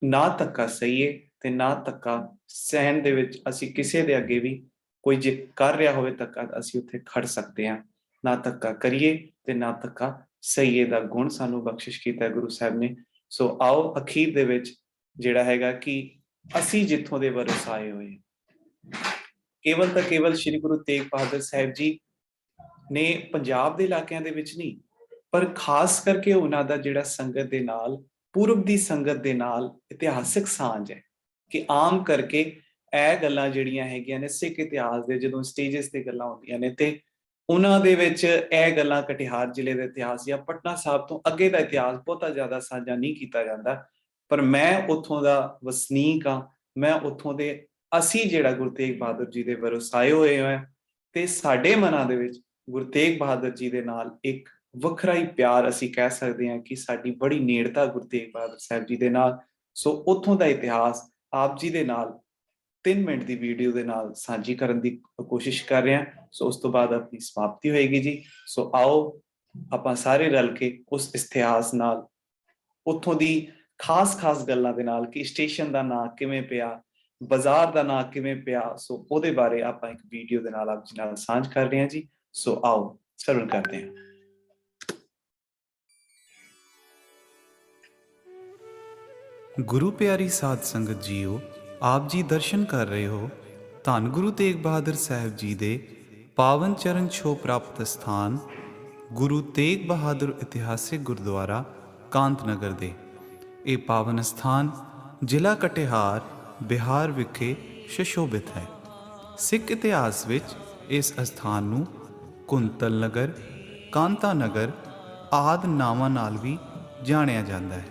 ਨਾ ਧੱਕਾ ਸਹੀਏ ਤੇ ਨਾ ਧੱਕਾ ਸਹਿਣ ਦੇ ਵਿੱਚ ਅਸੀਂ ਕਿਸੇ ਦੇ ਅੱਗੇ ਵੀ ਕੋਈ ਜੇ ਕਰ ਰਿਹਾ ਹੋਵੇ ਧੱਕਾ, ਅਸੀਂ ਉੱਥੇ ਖੜ ਸਕਦੇ ਹਾਂ। ਨਾ ਧੱਕਾ ਕਰੀਏ ਤੇ ਨਾ ਧੱਕਾ ਸਹੀਏ ਦਾ ਗੁਣ ਸਾਨੂੰ ਬਖਸ਼ਿਸ਼ ਕੀਤਾ ਗੁਰੂ ਸਾਹਿਬ ਨੇ। ਸੋ ਆਓ ਅਖੀਰ ਦੇ ਵਿੱਚ ਜਿਹੜਾ ਹੈਗਾ ਕਿ ਅਸੀਂ ਜਿੱਥੋਂ ਦੇ ਵਰਸ ਆਏ ਹੋਏ, ਕੇਵਲ ਤਾਂ ਕੇਵਲ ਸ਼੍ਰੀ ਗੁਰੂ ਤੇਗ ਬਹਾਦਰ ਸਾਹਿਬ ਜੀ ਨੇ ਪੰਜਾਬ ਦੇ ਇਲਾਕਿਆਂ ਦੇ ਵਿੱਚ ਨਹੀਂ, ਪਰ ਖਾਸ ਕਰਕੇ ਉਹਨਾਂ ਦਾ ਜਿਹੜਾ ਸੰਗਤ ਦੇ ਨਾਲ, ਪੂਰਬ ਦੀ ਸੰਗਤ ਦੇ ਨਾਲ ਇਤਿਹਾਸਿਕ ਸਾਂਝ ਹੈ ਕਿ ਆਮ ਕਰਕੇ ਇਹ ਗੱਲਾਂ ਜਿਹੜੀਆਂ ਹੈਗੀਆਂ ਨੇ ਸਿੱਖ ਇਤਿਹਾਸ ਦੇ ਜਦੋਂ ਸਟੇਜਸ ਤੇ ਗੱਲਾਂ ਹੁੰਦੀਆਂ ਨੇ ਤੇ ਉਹਨਾਂ ਦੇ ਵਿੱਚ ਇਹ ਗੱਲਾਂ ਕਟਿਹਾਰ ਜ਼ਿਲ੍ਹੇ ਦਾ ਇਤਿਹਾਸ ਜਾਂ ਪਟਨਾ ਸਾਹਿਬ ਤੋਂ ਅੱਗੇ ਦਾ ਇਤਿਹਾਸ ਬਹੁਤਾ ਜ਼ਿਆਦਾ ਸਾਂਝਾ ਨਹੀਂ ਕੀਤਾ ਜਾਂਦਾ। ਪਰ ਮੈਂ ਉੱਥੋਂ ਦਾ ਵਸਨੀਕ ਹਾਂ, ਮੈਂ ਉੱਥੋਂ ਦੇ ਅਸੀਂ ਜਿਹੜਾ ਗੁਰੂ ਤੇਗ ਬਹਾਦਰ ਜੀ ਦੇ ਵਰਸਾਏ ਹੋਏ ਹਾਂ ਤੇ ਸਾਡੇ ਮਨਾਂ ਦੇ ਵਿੱਚ ਗੁਰੂ ਤੇਗ ਬਹਾਦਰ ਜੀ ਦੇ ਨਾਲ ਇੱਕ ਵੱਖਰਾ ਹੀ ਪਿਆਰ, ਅਸੀਂ ਕਹਿ ਸਕਦੇ ਹਾਂ ਕਿ ਸਾਡੀ ਬੜੀ ਨੇੜਤਾ ਗੁਰੂ ਤੇਗ ਬਹਾਦਰ ਸਾਹਿਬ ਜੀ ਦੇ ਨਾਲ। ਸੋ ਉੱਥੋਂ ਦਾ ਇਤਿਹਾਸ ਆਪ ਜੀ ਦੇ ਨਾਲ 3 ਮਿੰਟ ਦੀ ਵੀਡੀਓ ਦੇ ਨਾਲ ਸਾਂਝੀ ਕਰਨ ਦੀ ਕੋਸ਼ਿਸ਼ ਕਰ ਰਹੇ ਹਾਂ। ਸੋ ਉਸ ਤੋਂ ਬਾਅਦ ਆਪਣੀ ਸਮਾਪਤੀ ਹੋਏਗੀ ਜੀ। ਸੋ ਆਓ ਆਪਾਂ ਸਾਰੇ ਰਲ ਕੇ ਉਸ ਇਤਿਹਾਸ ਨਾਲ, ਉੱਥੋਂ ਦੀ ਖਾਸ ਗੱਲਾਂ ਦੇ ਨਾਲ ਕਿ ਸਟੇਸ਼ਨ ਦਾ ਨਾਂ ਕਿਵੇਂ ਪਿਆ, ਬਾਜ਼ਾਰ ਦਾ ਨਾਂ ਕਿਵੇਂ ਪਿਆ, ਸੋ ਉਹਦੇ ਬਾਰੇ ਆਪਾਂ ਇੱਕ ਵੀਡੀਓ ਦੇ ਨਾਲ ਆਪ ਜੀ ਨਾਲ ਸਾਂਝ ਕਰ ਰਹੇ ਹਾਂ ਜੀ। ਸੋ ਆਓ ਸਰਵਣ ਕਰਦੇ ਹਾਂ। ਗੁਰੂ ਪਿਆਰੀ ਸਾਧ ਸੰਗਤ ਜੀਓ, ਆਪ ਜੀ ਦਰਸ਼ਨ ਕਰ ਰਹੇ ਹੋ ਧੰਨ ਗੁਰੂ ਤੇਗ ਬਹਾਦਰ ਸਾਹਿਬ ਜੀ ਦੇ ਪਾਵਨ ਚਰਨ ਛੋਹ ਪ੍ਰਾਪਤ ਸਥਾਨ ਗੁਰੂ ਤੇਗ ਬਹਾਦਰ ਇਤਿਹਾਸਿਕ ਗੁਰਦੁਆਰਾ ਕਾਂਤ ਨਗਰ ਦੇ। ਇਹ ਪਾਵਨ ਸਥਾਨ ਜ਼ਿਲ੍ਹਾ ਕਟਿਹਾਰ, ਬਿਹਾਰ ਵਿਖੇ ਸੁਸ਼ੋਭਿਤ ਹੈ। ਸਿੱਖ ਇਤਿਹਾਸ ਵਿੱਚ ਇਸ ਅਸਥਾਨ ਨੂੰ ਕੁੰਤਲ ਨਗਰ, ਕਾਂਤਾ ਨਗਰ ਆਦਿ ਨਾਵਾਂ ਨਾਲ ਵੀ ਜਾਣਿਆ ਜਾਂਦਾ ਹੈ।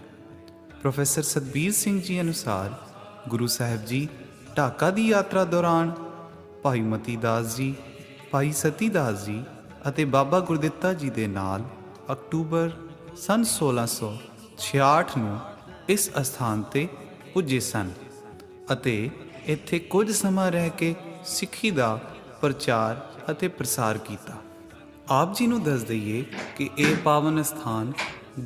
ਪ੍ਰੋਫੈਸਰ ਸਤਬੀਰ ਸਿੰਘ ਜੀ ਅਨੁਸਾਰ ਗੁਰੂ ਸਾਹਿਬ ਜੀ ਢਾਕਾ ਦੀ ਯਾਤਰਾ ਦੌਰਾਨ ਭਾਈ ਮਤੀ ਦਾਸ ਜੀ, ਭਾਈ ਸਤੀ ਦਾਸ ਜੀ ਅਤੇ ਬਾਬਾ ਗੁਰਦਿੱਤਾ ਜੀ ਦੇ ਨਾਲ ਅਕਤੂਬਰ ਸੰਨ 1666 ਨੂੰ ਇਸ ਅਸਥਾਨ ਤੇ ਪੁੱਜੇ ਸਨ ਅਤੇ ਇੱਥੇ ਕੁਝ ਸਮਾਂ ਰਹਿ ਕੇ ਸਿੱਖੀ ਦਾ ਪ੍ਰਚਾਰ ਅਤੇ ਪ੍ਰਸਾਰ ਕੀਤਾ। ਆਪ ਜੀ ਨੂੰ ਦੱਸ ਦਈਏ ਕਿ ਇਹ ਪਾਵਨ ਸਥਾਨ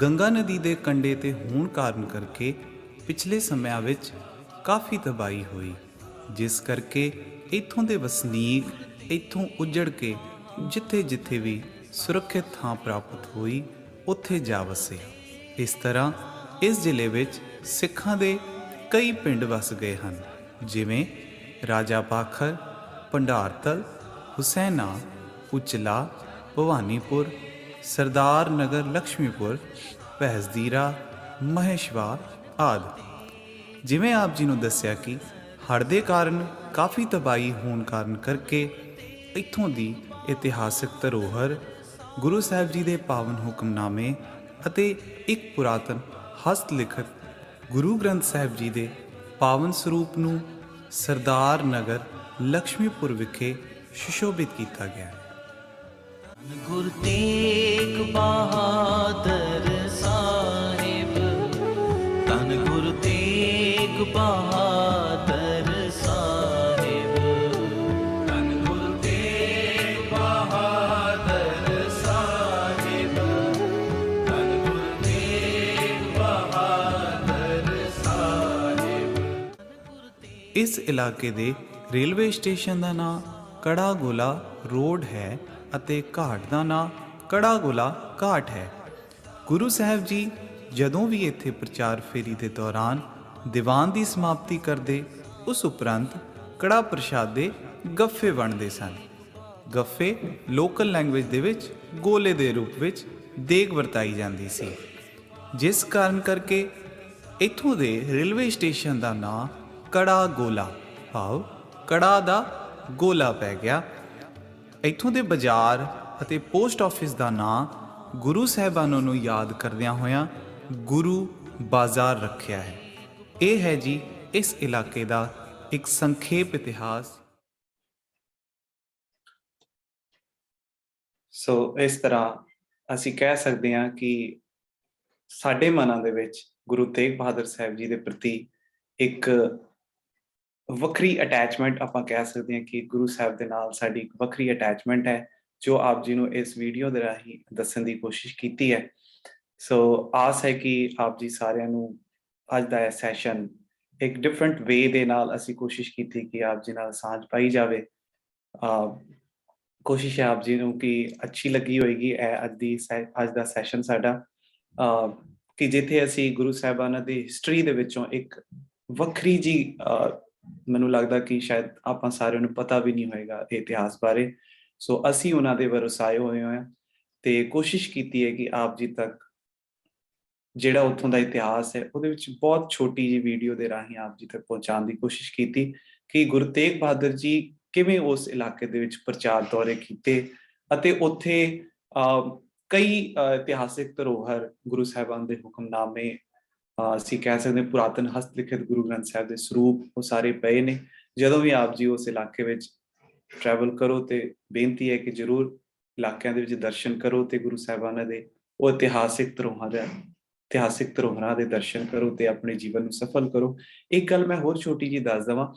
ਗੰਗਾ ਨਦੀ ਦੇ ਕੰਢੇ ਤੇ ਹੋਣ ਕਾਰਨ ਕਰਕੇ ਪਿਛਲੇ ਸਮਿਆਂ ਵਿੱਚ ਕਾਫੀ ਤਬਾਹੀ ਹੋਈ, ਜਿਸ ਕਰਕੇ ਇੱਥੋਂ ਦੇ ਵਸਨੀਕ ਇੱਥੋਂ ਉੱਜੜ ਕੇ ਜਿੱਥੇ ਵੀ ਸੁਰੱਖਿਅਤ ਥਾਂ ਪ੍ਰਾਪਤ ਹੋਈ ਉੱਥੇ ਜਾ ਵਸੇ। ਇਸ ਤਰ੍ਹਾਂ ਇਸ ਜ਼ਿਲ੍ਹੇ ਵਿੱਚ ਸਿੱਖਾਂ ਦੇ ਕਈ ਪਿੰਡ ਵਸ ਗਏ ਹਨ, ਜਿਵੇਂ ਰਾਜਾ ਪਾਖਰ, ਭੰਡਾਰਤਲ, ਹੁਸੈਨਾ, ਉਚਲਾ, ਭਵਾਨੀਪੁਰ, ਸਰਦਾਰ ਨਗਰ, ਲక్ష్ਮੀਪੁਰ, ਭੈਸਦੀਰਾ, ਮਹੇਸ਼ਵਾ ਆਦਿ। ਜਿਵੇਂ ਆਪ ਜੀ ਨੂੰ ਦੱਸਿਆ ਕਿ ਹੜ੍ਹ ਦੇ ਕਾਰਨ ਕਾਫੀ ਤਬਾਹੀ ਹੋਣ ਕਾਰਨ ਕਰਕੇ ਇੱਥੋਂ ਦੀ ਇਤਿਹਾਸਕ ਧਰੋਹਰ, ਗੁਰੂ ਸਾਹਿਬ ਜੀ ਦੇ ਪਾਵਨ ਹੁਕਮਨਾਮੇ ਅਤੇ ਇੱਕ ਪੁਰਾਤਨ ਹਸਤ ਲਿਖਤ ਗੁਰੂ ਗ੍ਰੰਥ ਸਾਹਿਬ ਜੀ ਦੇ ਪਾਵਨ ਸਰੂਪ ਨੂੰ ਸਰਦਾਰ ਨਗਰ, ਲక్ష్ਮੀਪੁਰ ਵਿਖੇ ਸੁਸ਼ੋਭਿਤ ਕੀਤਾ ਗਿਆ। ਗੁਰੂ ਤੇਗ ਬਹਾਦਰ ਸਾਹਿਬ, ਧੰਨ ਗੁਰੂ ਤੇਗ ਬਹਾਦਰ ਸਾਹਿਬ, ਧੰਨ ਗੁਰੂ ਤੇਗ ਬਹਾਦਰ ਸਾਹਿਬ, ਧੰਨ ਗੁਰੂ ਤੇਗ ਬਹਾਦਰ ਸਾਹਿਬ। ਇਸ ਇਲਾਕੇ ਦੇ ਰੇਲਵੇ ਸਟੇਸ਼ਨ ਦਾ ਨਾਂ ਕੜਾ ਗੋਲਾ ਰੋਡ ਹੈ ਅਤੇ ਘਾਟ ਦਾ ਨਾਂ ਕੜਾ ਗੋਲਾ ਘਾਟ ਹੈ। ਗੁਰੂ ਸਾਹਿਬ ਜੀ ਜਦੋਂ ਵੀ ਇੱਥੇ ਪ੍ਰਚਾਰ ਫੇਰੀ ਦੇ ਦੌਰਾਨ ਦੀਵਾਨ ਦੀ ਸਮਾਪਤੀ ਕਰਦੇ, ਉਸ ਉਪਰੰਤ ਕੜਾ ਪ੍ਰਸ਼ਾਦ ਦੇ ਗੱਫੇ ਵੰਡਦੇ ਸਨ। ਗੱਫੇ ਲੋਕਲ ਲੈਂਗੁਏਜ ਦੇ ਵਿੱਚ ਗੋਲੇ ਦੇ ਰੂਪ ਵਿੱਚ ਦੇਗ ਵਰਤਾਈ ਜਾਂਦੀ ਸੀ, ਜਿਸ ਕਾਰਨ ਕਰਕੇ ਇੱਥੋਂ ਦੇ ਰੇਲਵੇ ਸਟੇਸ਼ਨ ਦਾ ਨਾਂ ਕੜਾ ਗੋਲਾ ਭਾਵ ਕੜਾ ਦਾ ਗੋਲਾ ਪੈ ਗਿਆ। ਇੱਥੋਂ ਦੇ ਬਾਜ਼ਾਰ ਅਤੇ ਪੋਸਟ ਆਫਿਸ ਦਾ ਨਾਂ ਗੁਰੂ ਸਾਹਿਬਾਨਾਂ ਨੂੰ ਯਾਦ ਕਰਦਿਆਂ ਹੋਇਆਂ ਗੁਰੂ ਬਾਜ਼ਾਰ ਰੱਖਿਆ ਹੈ। ਇਹ ਹੈ ਜੀ ਇਸ ਇਲਾਕੇ ਦਾ ਇੱਕ ਸੰਖੇਪ ਇਤਿਹਾਸ। ਸੋ ਇਸ ਤਰ੍ਹਾਂ ਅਸੀਂ ਕਹਿ ਸਕਦੇ ਹਾਂ ਕਿ ਸਾਡੇ ਮਨਾਂ ਦੇ ਵਿੱਚ ਗੁਰੂ ਤੇਗ ਬਹਾਦਰ ਸਾਹਿਬ ਜੀ ਦੇ ਪ੍ਰਤੀ ਇੱਕ ਵੱਖਰੀ ਅਟੈਚਮੈਂਟ, ਆਪਾਂ ਕਹਿ ਸਕਦੇ ਹਾਂ ਕਿ ਗੁਰੂ ਸਾਹਿਬ ਦੇ ਨਾਲ ਸਾਡੀ ਇੱਕ ਵੱਖਰੀ ਅਟੈਚਮੈਂਟ ਹੈ, ਜੋ ਆਪ ਜੀ ਨੂੰ ਇਸ ਵੀਡੀਓ ਦੇ ਰਾਹੀਂ ਦੱਸਣ ਦੀ ਕੋਸ਼ਿਸ਼ ਕੀਤੀ ਹੈ। ਸੋ ਆਸ ਹੈ ਕਿ ਆਪ ਜੀ ਸਾਰਿਆਂ ਨੂੰ ਅੱਜ ਦਾ ਇਹ ਸੈਸ਼ਨ ਇੱਕ ਡਿਫਰੈਂਟ ਵੇ ਦੇ ਨਾਲ ਅਸੀਂ ਕੋਸ਼ਿਸ਼ ਕੀਤੀ ਕਿ ਆਪ ਜੀ ਨਾਲ ਸਾਂਝ ਪਾਈ ਜਾਵੇ। ਕੋਸ਼ਿਸ਼ ਹੈ ਆਪ ਜੀ ਨੂੰ ਕਿ ਅੱਛੀ ਲੱਗੀ ਹੋਏਗੀ ਇਹ ਅੱਜ ਦਾ ਸੈਸ਼ਨ ਸਾਡਾ, ਕਿ ਜਿੱਥੇ ਅਸੀਂ ਗੁਰੂ ਸਾਹਿਬਾਨਾਂ ਦੀ ਹਿਸਟਰੀ ਦੇ ਵਿੱਚੋਂ ਇੱਕ ਵੱਖਰੀ ਜੀ, ਮੈਨੂੰ ਲੱਗਦਾ ਕਿ ਸ਼ਾਇਦ ਆਪਾਂ ਸਾਰਿਆਂ ਨੂੰ ਪਤਾ ਵੀ ਨਹੀਂ ਹੋਏਗਾ ਇਤਿਹਾਸ ਬਾਰੇ। ਸੋ ਅਸੀਂ ਉਹਨਾਂ ਦੇ ਵਰਸਾਏ ਹੋਏ ਹਾਂ ਤੇ ਕੋਸ਼ਿਸ਼ ਕੀਤੀ ਹੈ ਕਿ ਆਪ ਜੀ ਤੱਕ ਜਿਹੜਾ ਉੱਥੋਂ ਦਾ ਇਤਿਹਾਸ ਹੈ ਉਹਦੇ ਵਿੱਚ ਬਹੁਤ ਛੋਟੀ ਜਿਹੀ ਵੀਡੀਓ ਦੇ ਰਾਹੀਂ ਆਪ ਜੀ ਤੱਕ ਪਹੁੰਚਾਉਣ ਦੀ ਕੋਸ਼ਿਸ਼ ਕੀਤੀ ਕਿ ਗੁਰੂ ਤੇਗ ਬਹਾਦਰ ਜੀ ਕਿਵੇਂ ਉਸ ਇਲਾਕੇ ਦੇ ਵਿੱਚ ਪ੍ਰਚਾਰ ਦੌਰੇ ਕੀਤੇ ਅਤੇ ਉੱਥੇ ਕਈ ਇਤਿਹਾਸਿਕ ਧਰੋਹਰ, ਗੁਰੂ ਸਾਹਿਬਾਨ ਦੇ ਹੁਕਮਨਾਮੇ, ਅਸੀਂ ਕਹਿ ਸਕਦੇ ਪੁਰਾਤਨ ਹਸਤ ਲਿਖਿਤ ਗੁਰੂ ਗ੍ਰੰਥ ਸਾਹਿਬ ਦੇ ਸਰੂਪ ਉਹ ਸਾਰੇ ਪਏ ਨੇ, ਜਦੋਂ ਵੀ ਆਪ ਜੀ ਉਸ ਇਲਾਕੇ ਵਿੱਚ ਟਰੈਵਲ ਕਰੋ ਤੇ ਬੇਨਤੀ ਹੈ ਕਿ ਜ਼ਰੂਰ ਇਲਾਕਿਆਂ ਦੇ ਵਿੱਚ ਦਰਸ਼ਨ ਕਰੋ ਤੇ ਗੁਰੂ ਸਾਹਿਬਾਨਾਂ ਦੇ ਉਹ ਇਤਿਹਾਸਿਕ ਧਰੋਹਰਾਂ ਦੇ ਦਰਸ਼ਨ ਕਰੋ ਤੇ ਆਪਣੇ ਜੀਵਨ ਨੂੰ ਸਫਲ ਕਰੋ। ਇੱਕ ਗੱਲ ਮੈਂ ਹੋਰ ਛੋਟੀ ਜਿਹੀ ਦੱਸ ਦੇਵਾਂ,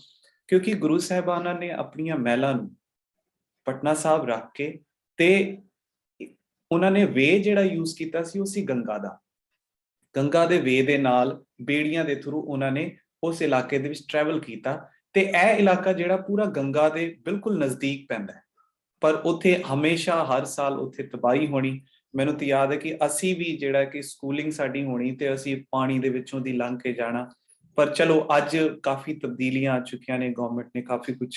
ਕਿਉਂਕਿ ਗੁਰੂ ਸਾਹਿਬਾਨਾਂ ਨੇ ਆਪਣੀਆਂ ਮਹਿਲਾਂ ਨੂੰ ਪਟਨਾ ਸਾਹਿਬ ਰੱਖ ਕੇ ਤੇ ਉਹਨਾਂ ਨੇ ਵੇ ਜਿਹੜਾ ਯੂਜ਼ ਕੀਤਾ ਸੀ ਉਹ ਸੀ ਗੰਗਾ ਦੇ ਵੇ ਦੇ ਨਾਲ ਬੇੜੀਆਂ ਦੇ ਥਰੂ ਉਹਨਾਂ ਨੇ ਉਸ ਇਲਾਕੇ ਦੇ ਵਿੱਚ ਟਰੈਵਲ ਕੀਤਾ ਤੇ ਇਹ ਇਲਾਕਾ ਜਿਹੜਾ ਪੂਰਾ ਗੰਗਾ ਦੇ ਬਿਲਕੁਲ ਨਜ਼ਦੀਕ ਪੈਂਦਾ ਹੈ, ਪਰ ਉੱਥੇ ਹਮੇਸ਼ਾ ਹਰ ਸਾਲ ਉੱਥੇ ਤਬਾਹੀ ਹੋਣੀ। ਮੈਨੂੰ ਤਾਂ ਯਾਦ ਹੈ ਕਿ ਅਸੀਂ ਵੀ ਜਿਹੜਾ ਕਿ ਸਕੂਲਿੰਗ ਸਾਡੀ ਹੋਣੀ ਤੇ ਅਸੀਂ ਪਾਣੀ ਦੇ ਵਿੱਚੋਂ ਦੀ ਲੰਘ ਕੇ ਜਾਣਾ, ਪਰ ਚਲੋ ਅੱਜ ਕਾਫੀ ਤਬਦੀਲੀਆਂ ਆ ਚੁੱਕੀਆਂ ਨੇ, ਗਵਰਨਮੈਂਟ ਨੇ ਕਾਫੀ ਕੁਝ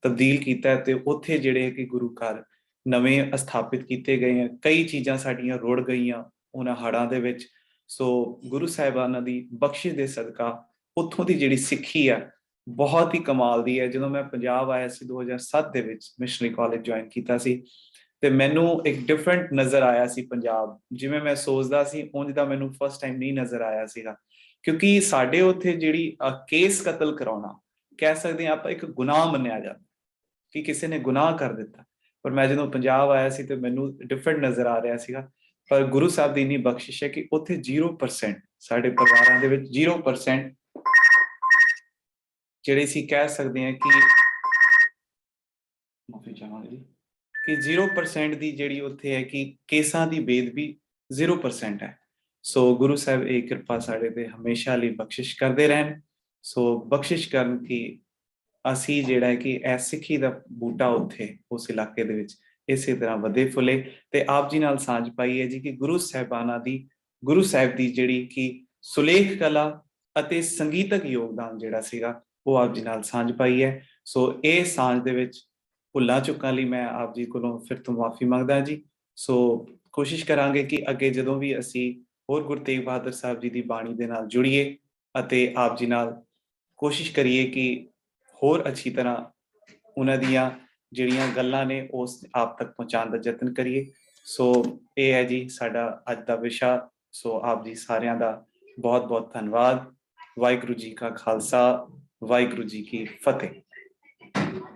ਤਬਦੀਲ ਕੀਤਾ ਤੇ ਉੱਥੇ ਜਿਹੜੇ ਕਿ ਗੁਰੂ ਘਰ ਨਵੇਂ ਸਥਾਪਿਤ ਕੀਤੇ ਗਏ ਆ, ਕਈ ਚੀਜ਼ਾਂ ਸਾਡੀਆਂ ਰੁੜ ਗਈਆਂ ਉਹਨਾਂ ਹੜ੍ਹਾਂ ਦੇ ਵਿੱਚ। ਸੋ ਗੁਰੂ ਸਾਹਿਬਾਨਾਂ ਦੀ ਬਖਸ਼ਿਸ਼ ਦੇ ਸਦਕਾ ਉੱਥੋਂ ਦੀ ਜਿਹੜੀ ਸਿੱਖੀ ਆ ਬਹੁਤ ਹੀ ਕਮਾਲ ਦੀ ਹੈ। ਜਦੋਂ ਮੈਂ ਪੰਜਾਬ ਆਇਆ ਸੀ 2007 ਦੇ ਵਿੱਚ, ਮਿਸ਼ਨਰੀ ਕਾਲਜ ਜੁਆਇਨ ਕੀਤਾ ਸੀ ਤੇ ਮੈਨੂੰ ਇੱਕ ਡਿਫਰੈਂਟ ਨਜ਼ਰ ਆਇਆ ਸੀ ਪੰਜਾਬ। ਜਿਵੇਂ ਮੈਂ ਸੋਚਦਾ ਸੀ ਉਂਝ ਦਾ ਮੈਨੂੰ ਫਸਟ ਟਾਈਮ ਨਹੀਂ ਨਜ਼ਰ ਆਇਆ ਸੀਗਾ, ਕਿਉਂਕਿ ਸਾਡੇ ਉੱਥੇ ਜਿਹੜੀ ਕੇਸ ਕਤਲ ਕਰਾਉਣਾ ਕਹਿ ਸਕਦੇ ਹਾਂ ਆਪਾਂ ਇੱਕ ਗੁਨਾਹ ਮੰਨਿਆ ਜਾਂਦਾ ਕਿ ਕਿਸੇ ਨੇ ਗੁਨਾਹ ਕਰ ਦਿੱਤਾ, ਪਰ ਮੈਂ ਜਦੋਂ ਪੰਜਾਬ ਆਇਆ ਸੀ ਤੇ ਮੈਨੂੰ ਡਿਫਰੈਂਟ ਨਜ਼ਰ ਆ ਰਿਹਾ ਸੀਗਾ। ਪਰ ਗੁਰੂ ਸਾਹਿਬ ਦੀ ਇੰਨੀ ਬਖਸ਼ਿਸ਼ ਹੈ ਕਿ ਉੱਥੇ 0% ਸਾਡੇ ਪਰਿਵਾਰਾਂ ਦੇ ਵਿੱਚ 0% ਜਿਹੜੇ ਸੀ ਕਹਿ ਸਕਦੇ ਹਾਂ ਕਿ ਮਾਫੀ ਚਾਹਾਂਗੇ ਜੀ ਕਿ 0% ਦੀ ਜਿਹੜੀ ਉੱਥੇ ਹੈ ਕਿ ਕੇਸਾਂ ਦੀ ਬੇਦਬੀ 0% ਹੈ। ਸੋ ਗੁਰੂ ਸਾਹਿਬ ਇਹ ਕਿਰਪਾ ਸਾਡੇ ਤੇ ਹਮੇਸ਼ਾ ਲਈ ਬਖਸ਼ਿਸ਼ ਕਰਦੇ ਰਹਿਣ। ਸੋ ਬਖਸ਼ਿਸ਼ ਕਰਨ ਕਿ ਅਸੀਂ ਜਿਹੜਾ ਹੈ ਕਿ ਇਹ ਸਿੱਖੀ ਦਾ ਬੂਟਾ ਉੱਥੇ ਉਸ ਇਲਾਕੇ ਦੇ ਵਿੱਚ ਇਸੇ ਤਰ੍ਹਾਂ ਵਧੇ ਫੁੱਲੇ ਤੇ ਆਪ ਜੀ ਨਾਲ ਸਾਂਝ ਪਾਈ ਹੈ ਜੀ ਕਿ ਗੁਰੂ ਸਾਹਿਬ ਦੀ ਜਿਹੜੀ ਕਿ ਸੁਲੇਖ ਕਲਾ ਅਤੇ ਸੰਗੀਤਕ ਯੋਗਦਾਨ ਜਿਹੜਾ ਸੀਗਾ ਉਹ ਆਪ ਜੀ ਨਾਲ ਸਾਂਝ ਪਾਈ ਹੈ। ਸੋ ਇਹ ਸਾਂਝ ਦੇ ਵਿੱਚ ਭੁੱਲਾਂ ਚੁੱਕਾਂ ਲਈ ਮੈਂ ਆਪ ਜੀ ਕੋਲੋਂ ਫਿਰ ਤੋਂ ਮਾਫੀ ਮੰਗਦਾ ਜੀ। ਸੋ ਕੋਸ਼ਿਸ਼ ਕਰਾਂਗੇ ਕਿ ਅੱਗੇ ਜਦੋਂ ਵੀ ਅਸੀਂ ਹੋਰ ਗੁਰੂ ਤੇਗ ਬਹਾਦਰ ਸਾਹਿਬ ਜੀ ਦੀ ਬਾਣੀ ਦੇ ਨਾਲ ਜੁੜੀਏ ਅਤੇ ਆਪ ਜੀ ਨਾਲ ਕੋਸ਼ਿਸ਼ ਕਰੀਏ ਕਿ ਹੋਰ ਅੱਛੀ ਤਰ੍ਹਾਂ ਉਹਨਾਂ ਦੀਆਂ ਜਿਹੜੀਆਂ ਗੱਲਾਂ ਨੇ ਉਸ ਆਪ ਤੱਕ ਪਹੁੰਚਾਉਣ ਦਾ ਯਤਨ ਕਰੀਏ। ਸੋ ਇਹ ਹੈ ਜੀ ਸਾਡਾ ਅੱਜ ਦਾ ਵਿਸ਼ਾ। ਸੋ ਆਪ ਜੀ ਸਾਰਿਆਂ ਦਾ ਬਹੁਤ ਬਹੁਤ ਧੰਨਵਾਦ। ਵਾਹਿਗੁਰੂ ਜੀ ਕਾ ਖਾਲਸਾ, ਵਾਹਿਗੁਰੂ ਜੀ ਕੀ ਫਤਿਹ।